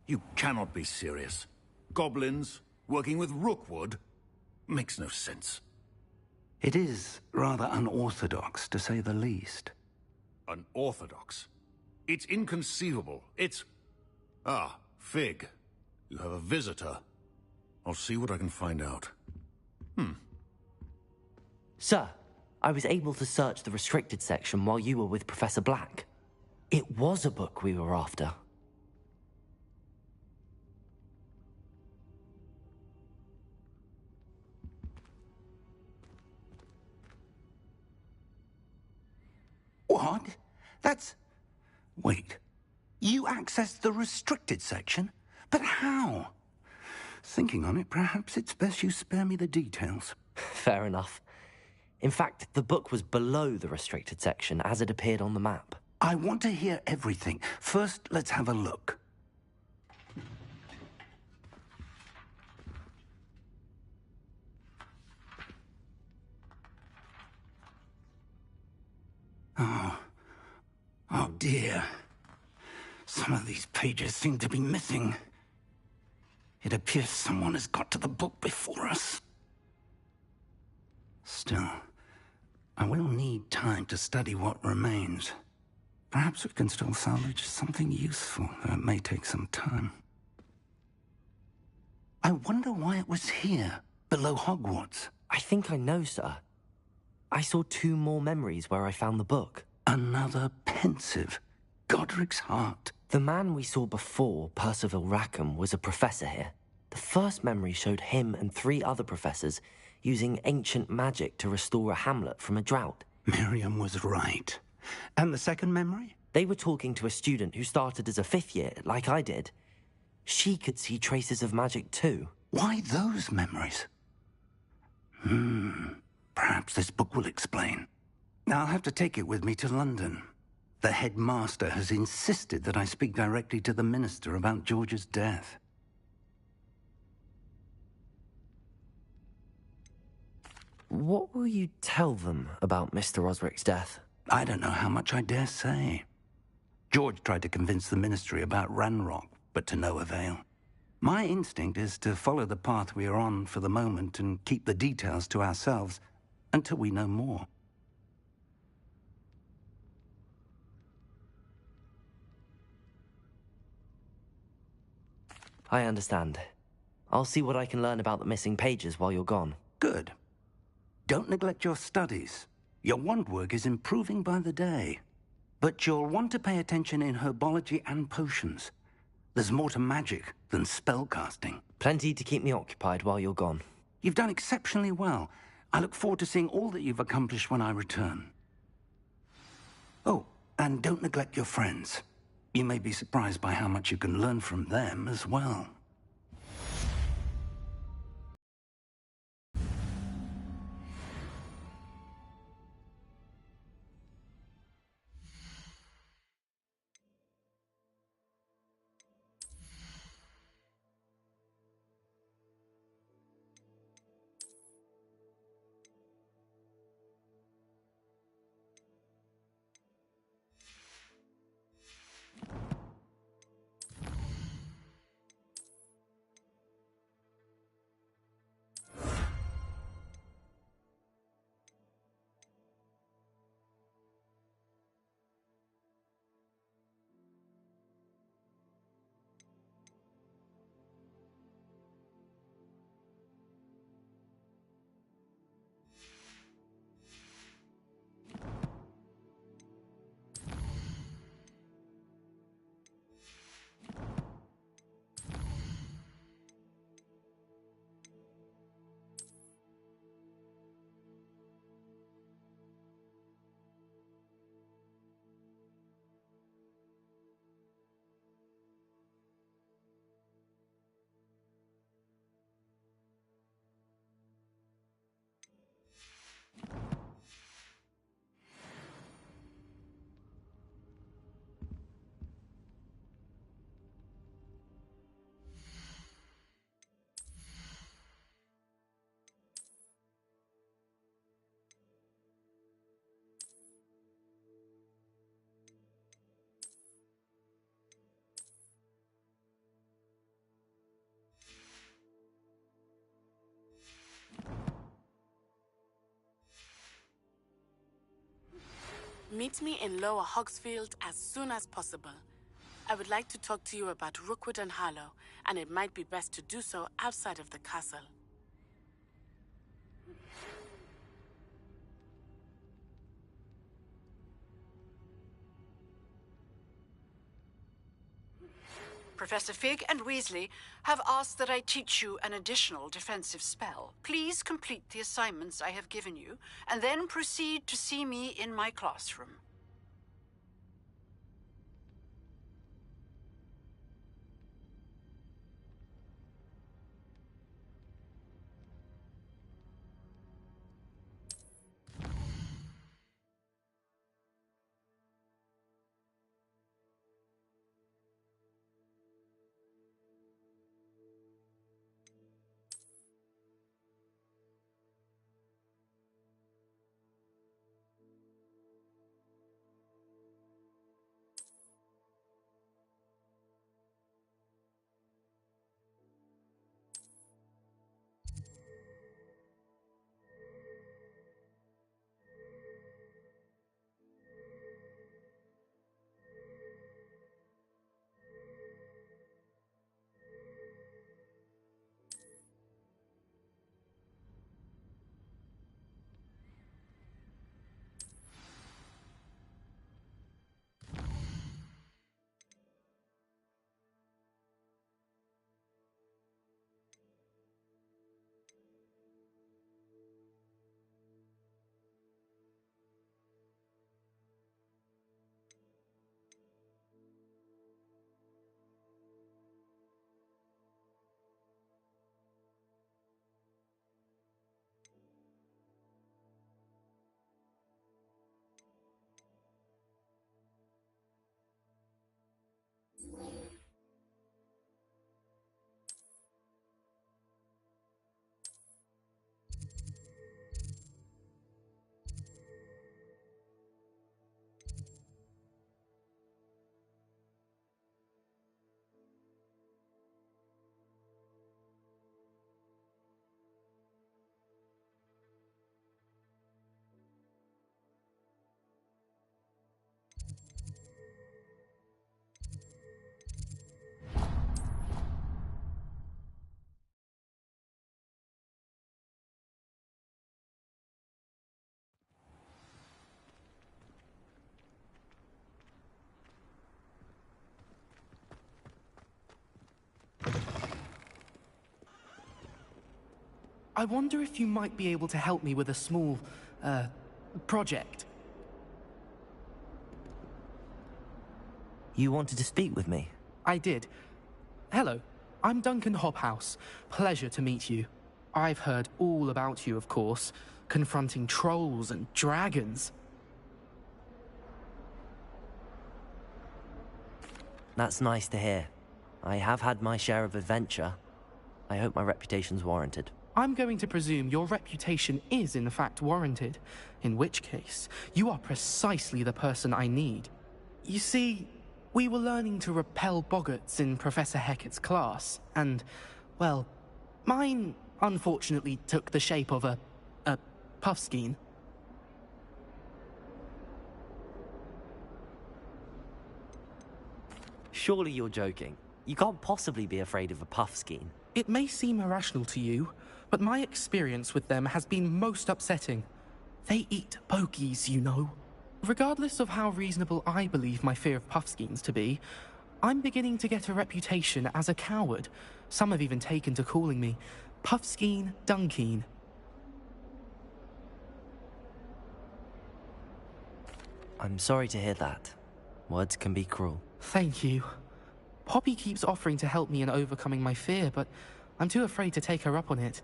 You cannot be serious. Goblins working with Rookwood? Makes no sense. It is rather unorthodox, to say the least. Unorthodox? It's inconceivable. It's... Ah, Fig. You have a visitor. I'll see what I can find out. Sir, I was able to search the restricted section while you were with Professor Black. It was a book we were after. What? That's... Wait. You accessed the restricted section? But how? Thinking on it, perhaps it's best you spare me the details. Fair enough. In fact, the book was below the restricted section as it appeared on the map. I want to hear everything. First, let's have a look. Oh dear. Some of these pages seem to be missing. It appears someone has got to the book before us. Still, I will need time to study what remains. Perhaps we can still salvage something useful, though it may take some time. I wonder why it was here, below Hogwarts. I think I know, sir. I saw 2 more memories where I found the book. Another pensive. Godric's heart. The man we saw before, Percival Rackham, was a professor here. The first memory showed him and 3 other professors using ancient magic to restore a hamlet from a drought. Miriam was right. And the second memory? They were talking to a student who started as a 5th year, like I did. She could see traces of magic too. Why those memories? Perhaps this book will explain. I'll have to take it with me to London. The headmaster has insisted that I speak directly to the minister about George's death. What will you tell them about Mr. Osric's death? I don't know how much I dare say. George tried to convince the ministry about Ranrock, but to no avail. My instinct is to follow the path we are on for the moment and keep the details to ourselves until we know more. I understand. I'll see what I can learn about the missing pages while you're gone. Good. Don't neglect your studies. Your wand work is improving by the day. But you'll want to pay attention in herbology and potions. There's more to magic than spellcasting. Plenty to keep me occupied while you're gone. You've done exceptionally well. I look forward to seeing all that you've accomplished when I return. Oh, and don't neglect your friends. You may be surprised by how much you can learn from them as well. Meet me in Lower Hogsfield as soon as possible. I would like to talk to you about Rookwood and Harlow, and it might be best to do so outside of the castle. Professor Fig and Weasley have asked that I teach you an additional defensive spell. Please complete the assignments I have given you, and then proceed to see me in my classroom. I wonder if you might be able to help me with a small, project. You wanted to speak with me? I did. Hello, I'm Duncan Hobhouse. Pleasure to meet you. I've heard all about you, of course, confronting trolls and dragons. That's nice to hear. I have had my share of adventure. I hope my reputation's warranted. I'm going to presume your reputation is in fact warranted, in which case, you are precisely the person I need. You see, we were learning to repel boggarts in Professor Hecat's class, and, well, mine unfortunately took the shape of a puffskein. Surely you're joking. You can't possibly be afraid of a puffskein. It may seem irrational to you, but my experience with them has been most upsetting. They eat bogies, you know. Regardless of how reasonable I believe my fear of puffskeins to be, I'm beginning to get a reputation as a coward. Some have even taken to calling me Puffskein Dunkeen. I'm sorry to hear that. Words can be cruel. Thank you. Poppy keeps offering to help me in overcoming my fear, but I'm too afraid to take her up on it.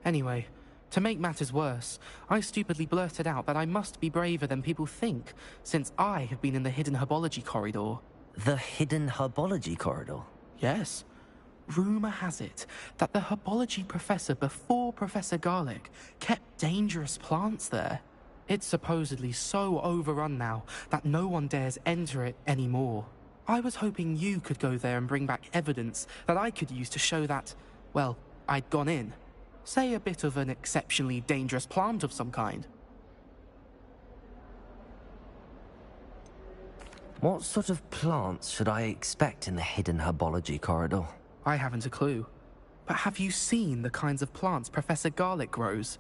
Anyway, to make matters worse, I stupidly blurted out that I must be braver than people think, since I have been in the hidden herbology corridor. The hidden herbology corridor? Yes. Rumour has it that the herbology professor before Professor Garlic kept dangerous plants there. It's supposedly so overrun now that no one dares enter it anymore. I was hoping you could go there and bring back evidence that I could use to show that, well, I'd gone in. Say a bit of an exceptionally dangerous plant of some kind. What sort of plants should I expect in the hidden herbology corridor? I haven't a clue. But have you seen the kinds of plants Professor Garlic grows?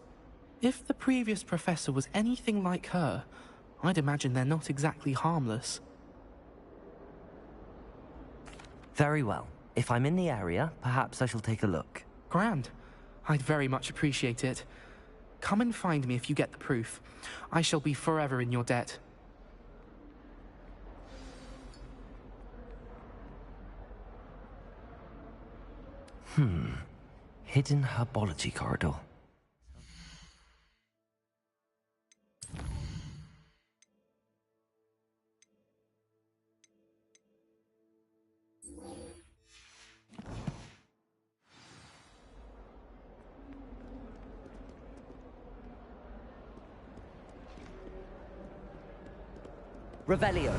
If the previous professor was anything like her, I'd imagine they're not exactly harmless. Very well. If I'm in the area, perhaps I shall take a look. Grand. I'd very much appreciate it. Come and find me if you get the proof. I shall be forever in your debt. Hidden herbology corridor. Revelio.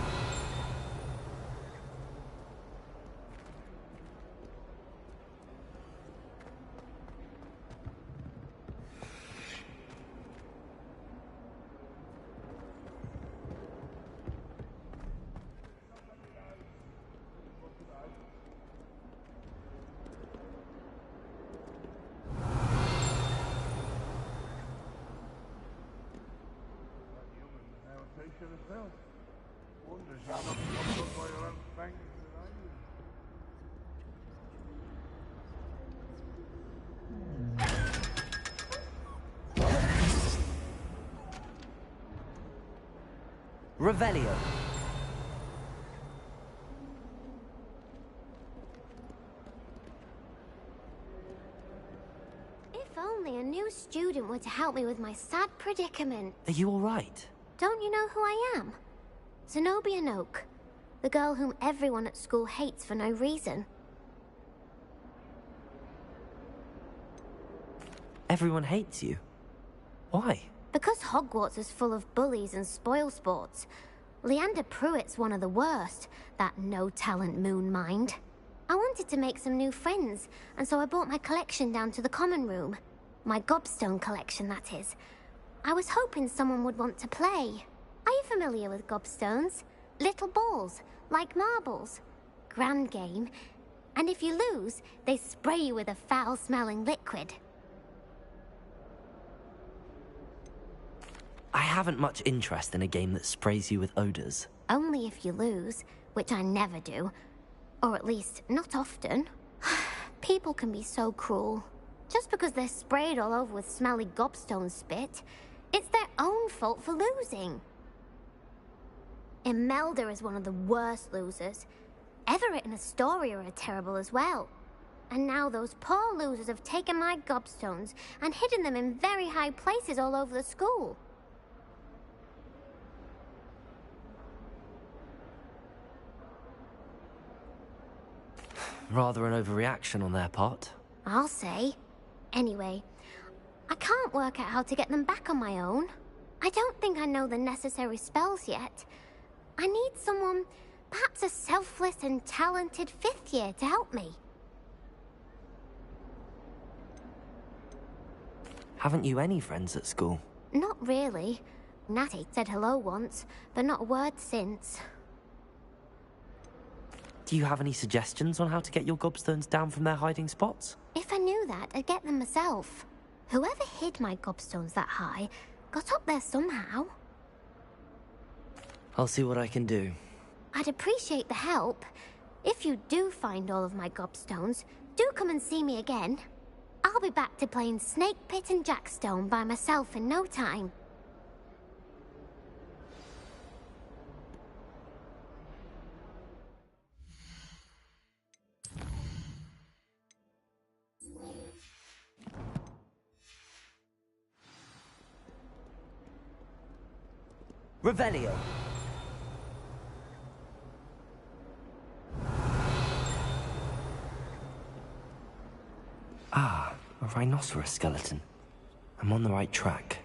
Revelio. If only a new student were to help me with my sad predicament. Are you all right? Don't you know who I am? Zenobia Noak, the girl whom everyone at school hates for no reason. Everyone hates you. Why? Because Hogwarts is full of bullies and spoilsports. Leander Pruitt's one of the worst, that no-talent moon mind. I wanted to make some new friends, and so I brought my collection down to the common room. My gobstone collection, that is. I was hoping someone would want to play. Are you familiar with gobstones? Little balls, like marbles. Grand game. And if you lose, they spray you with a foul-smelling liquid. I haven't much interest in a game that sprays you with odors. Only if you lose, which I never do. Or at least, not often. People can be so cruel. Just because they're sprayed all over with smelly gobstone spit, it's their own fault for losing. Imelda is one of the worst losers. Everett and Astoria are terrible as well. And now those poor losers have taken my gobstones and hidden them in very high places all over the school. Rather an overreaction on their part. I'll say. Anyway, I can't work out how to get them back on my own. I don't think I know the necessary spells yet. I need someone, perhaps a selfless and talented 5th year to help me. Haven't you any friends at school? Not really. Natty said hello once, but not a word since. Do you have any suggestions on how to get your gobstones down from their hiding spots? If I knew that, I'd get them myself. Whoever hid my gobstones that high got up there somehow. I'll see what I can do. I'd appreciate the help. If you do find all of my gobstones, do come and see me again. I'll be back to playing Snake Pit and Jackstone by myself in no time. Revelio. Ah, a rhinoceros skeleton. I'm on the right track.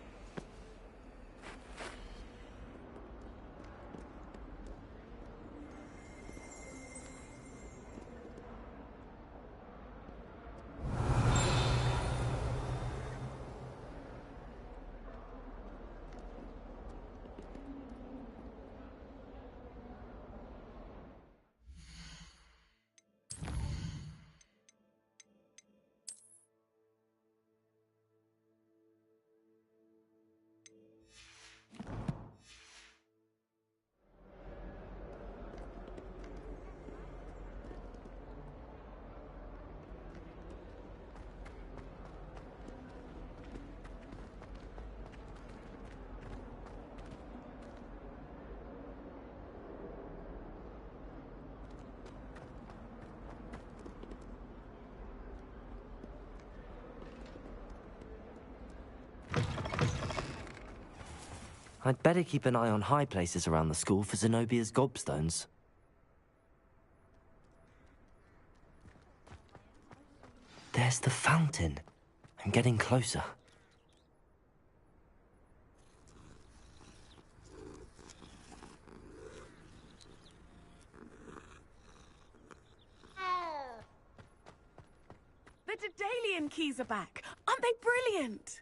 I'd better keep an eye on high places around the school for Zenobia's gobstones. There's the fountain. I'm getting closer. The Daedalian keys are back. Aren't they brilliant?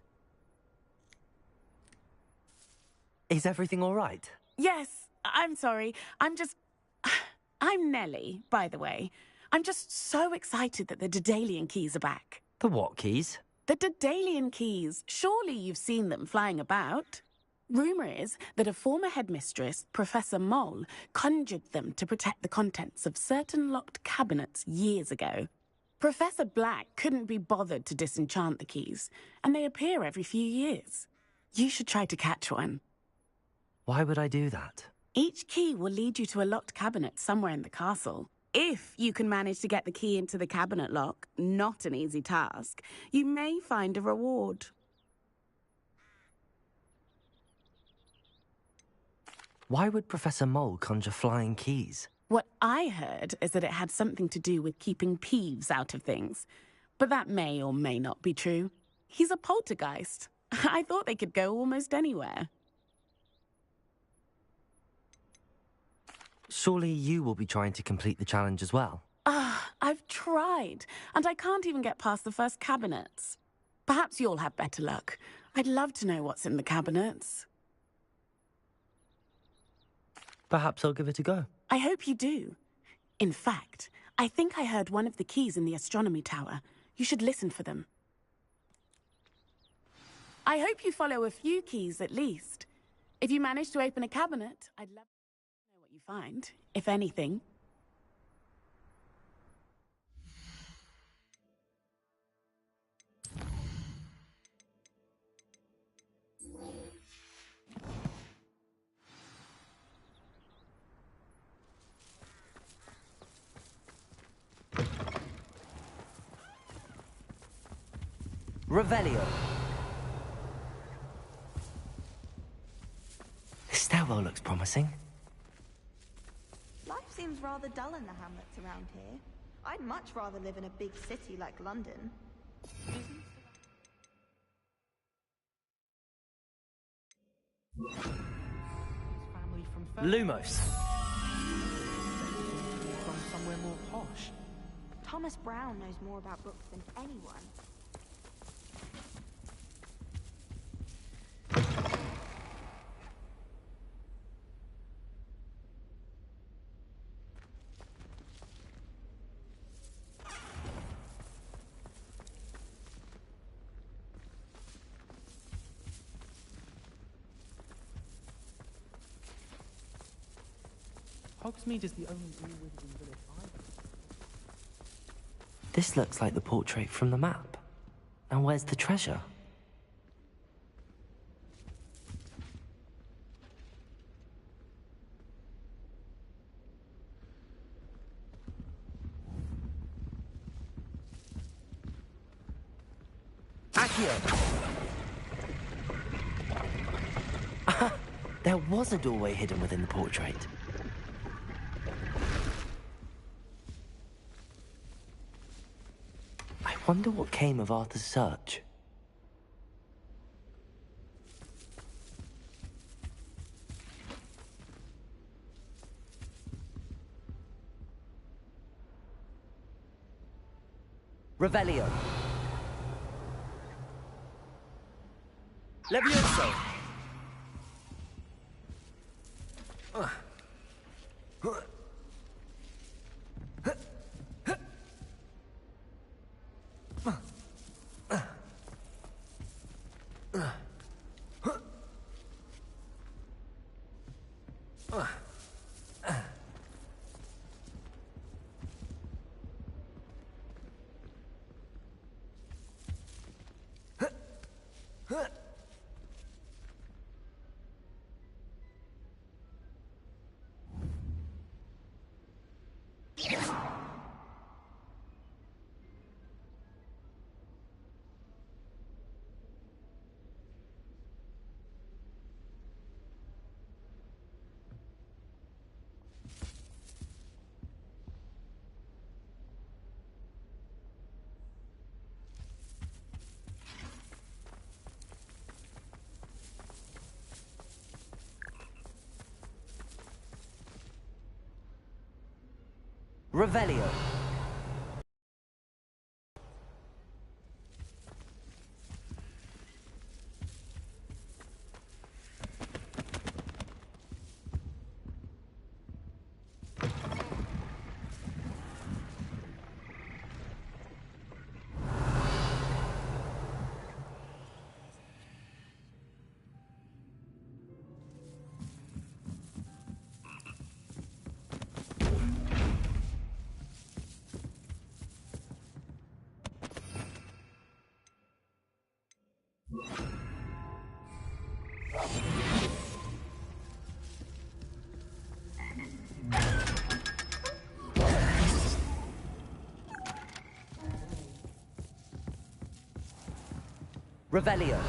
Is everything all right? Yes, I'm sorry. I'm Nellie, by the way. I'm just so excited that the Daedalian keys are back. The what keys? The Daedalian keys. Surely you've seen them flying about. Rumour is that a former headmistress, Professor Mole, conjured them to protect the contents of certain locked cabinets years ago. Professor Black couldn't be bothered to disenchant the keys, and they appear every few years. You should try to catch one. Why would I do that? Each key will lead you to a locked cabinet somewhere in the castle. If you can manage to get the key into the cabinet lock, not an easy task, you may find a reward. Why would Professor Mole conjure flying keys? What I heard is that it had something to do with keeping Peeves out of things. But that may or may not be true. He's a poltergeist. I thought they could go almost anywhere. Surely you will be trying to complete the challenge as well. I've tried, and I can't even get past the first cabinets. Perhaps you'll have better luck. I'd love to know what's in the cabinets. Perhaps I'll give it a go. I hope you do. In fact, I think I heard one of the keys in the astronomy tower. You should listen for them. I hope you follow a few keys at least. If you manage to open a cabinet, I'd love to know what you find, if anything. Revelio. The stairwell looks promising. Life seems rather dull in the hamlets around here. I'd much rather live in a big city like London. Family from Lumos. From somewhere more posh. Thomas Brown knows more about books than anyone. Hogsmeade is the only real wizarding village I know. This looks like the portrait from the map. Now where's the treasure? Accio! There was a doorway hidden within the portrait. I wonder what came of Arthur's search. Revelio. Levioso. Revelio. Revelio.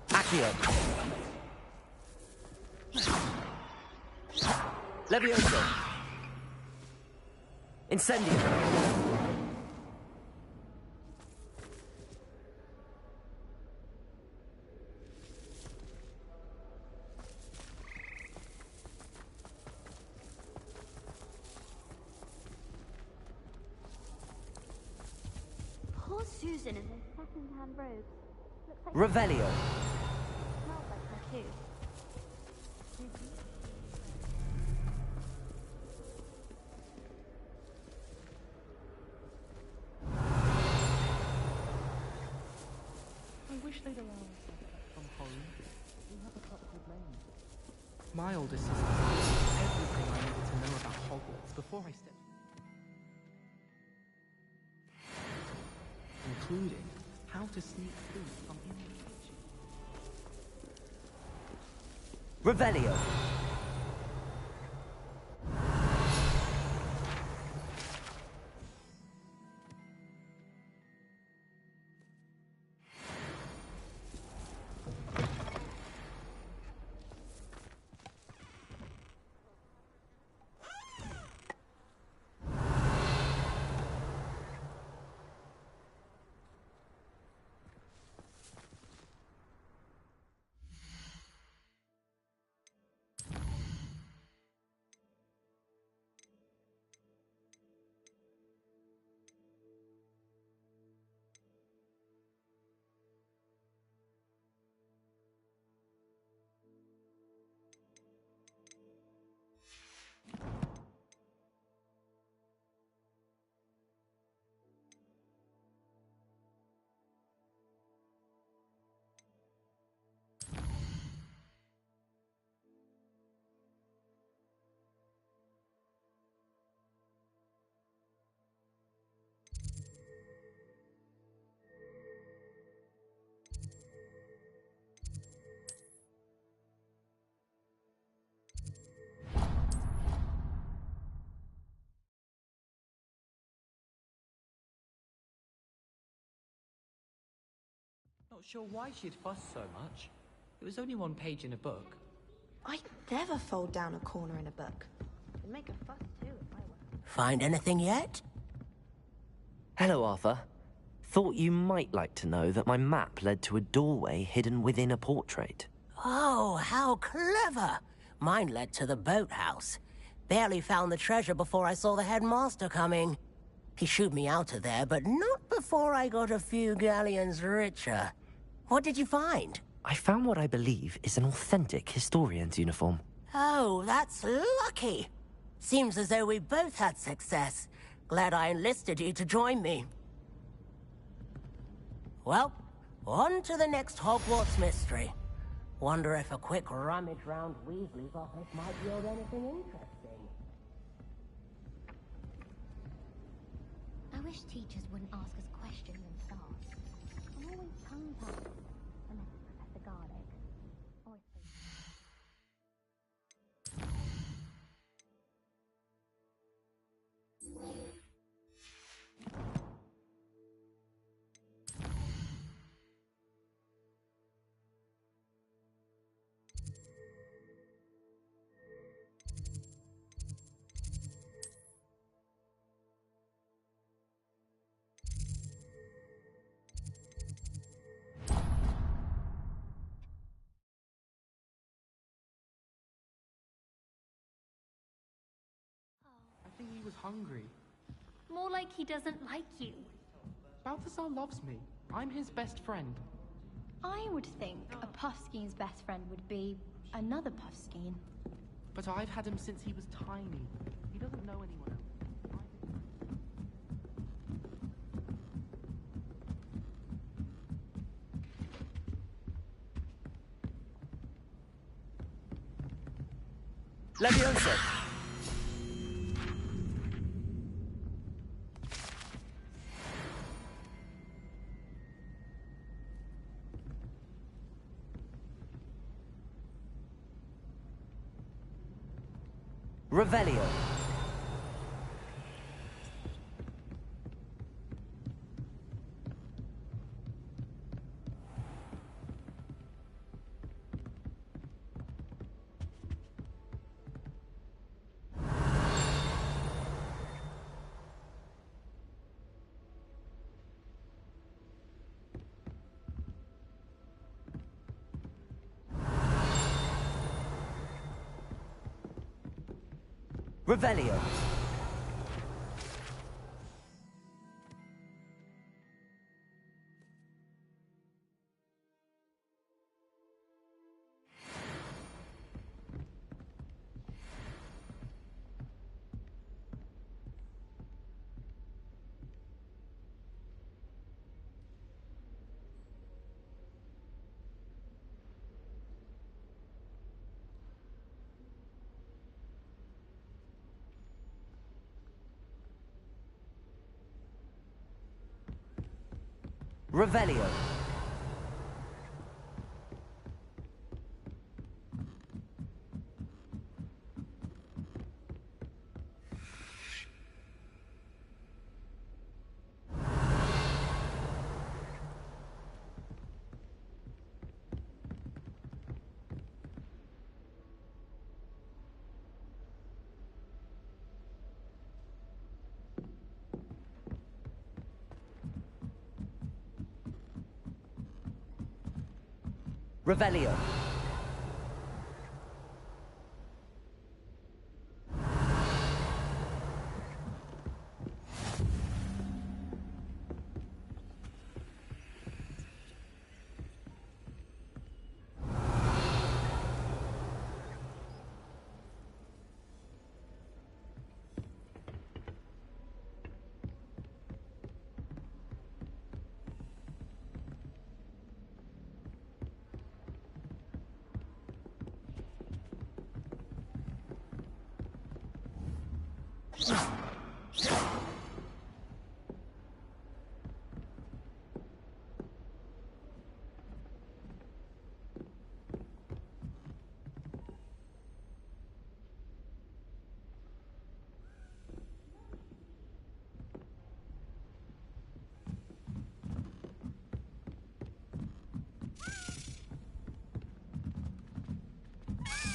Accio. Levioso. Incendio. Poor Susan in those second-hand robes. Looks like Revelio. smells like her too. I wish they'd allow us to get from home. We have a couple of names. My older sister told everything I needed to know about Hogwarts before I stepped, including how to sneak food from in the kitchen. Revelio. Not sure why she'd fuss so much. It was only one page in a book. I'd never fold down a corner in a book. I'd make a fuss too if I were. Find anything yet? Hello, Arthur. Thought you might like to know that my map led to a doorway hidden within a portrait. Oh, how clever! Mine led to the boathouse. Barely found the treasure before I saw the headmaster coming. He shooed me out of there, but not before I got a few galleons richer. What did you find? I found what I believe is an authentic historian's uniform. Oh, that's lucky. Seems as though we both had success. Glad I enlisted you to join me. Well, on to the next Hogwarts mystery. Wonder if a quick rummage round Weasley's office might yield anything interesting. I wish teachers wouldn't ask us questions in class. I'm always tongue-tied, unless it's Professor Garlic. Or if they... I think he was hungry. More like he doesn't like you. Balthazar loves me. I'm his best friend. I would think a Puffskeen's best friend would be another Puffskeen. But I've had him since he was tiny. He doesn't know anyone else. Leviosa! Revelio. Revelio. Revelio. Revelio.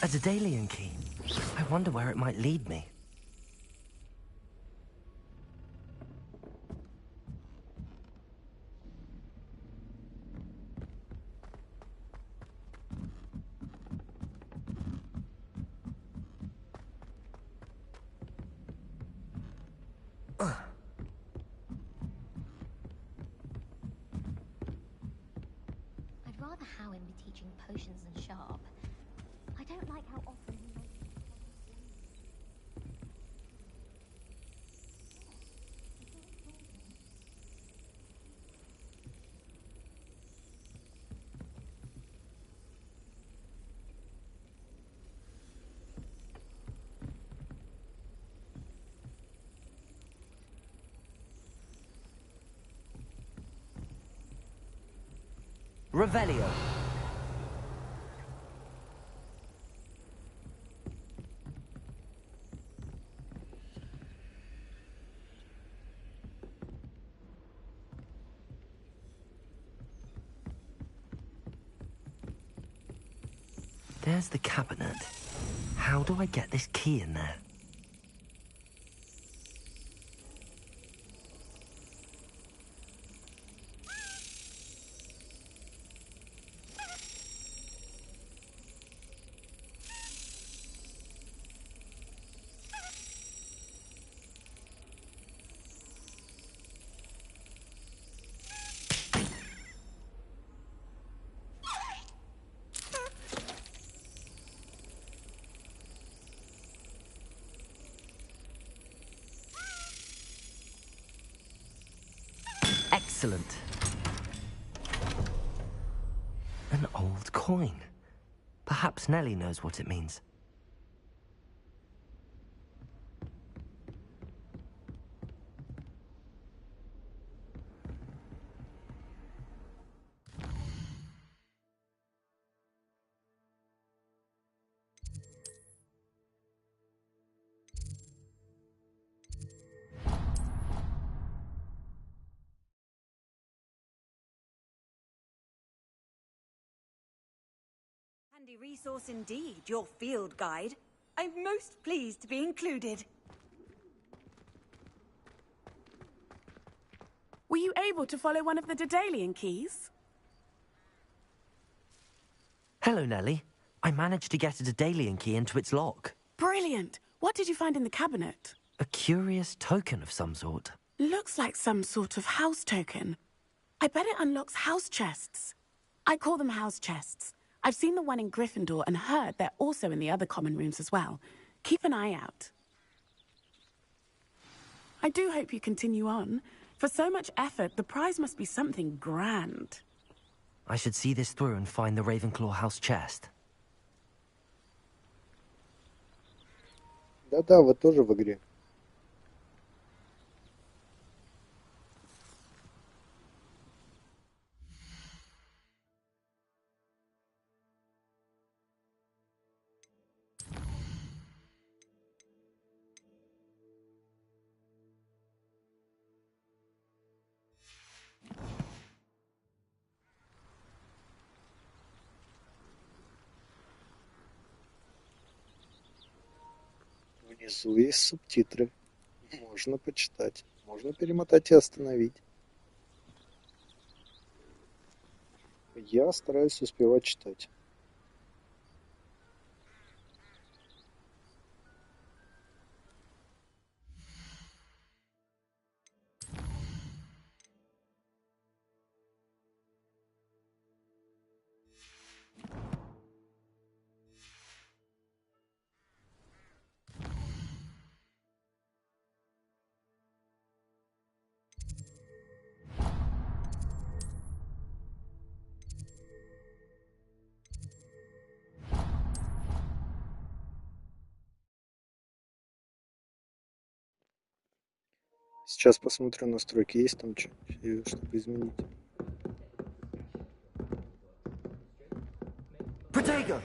A Daedalian key. I wonder where it might lead me. I'd rather Howin be teaching potions than Sharp. I don't like how often he makes... Revelio. There's the cabinet. How do I get this key in there? Excellent. An old coin. Perhaps Nellie knows what it means. Handy resource indeed, your field guide. I'm most pleased to be included. Were you able to follow one of the Daedalian keys? Hello, Nellie. I managed to get a Daedalian key into its lock. Brilliant! What did you find in the cabinet? A curious token of some sort. Looks like some sort of house token. I bet it unlocks house chests. I call them house chests. I've seen the one in Gryffindor and heard they're also in the other common rooms as well. Keep an eye out. I do hope you continue on. For so much effort, the prize must be something grand. I should see this through and find the Ravenclaw house chest. Да-да, вы тоже в игре. Внизу есть субтитры. Можно почитать. Можно перемотать и остановить. Я стараюсь успевать читать. Сейчас посмотрю настройки, есть там что-нибудь, чтобы изменить. Protego!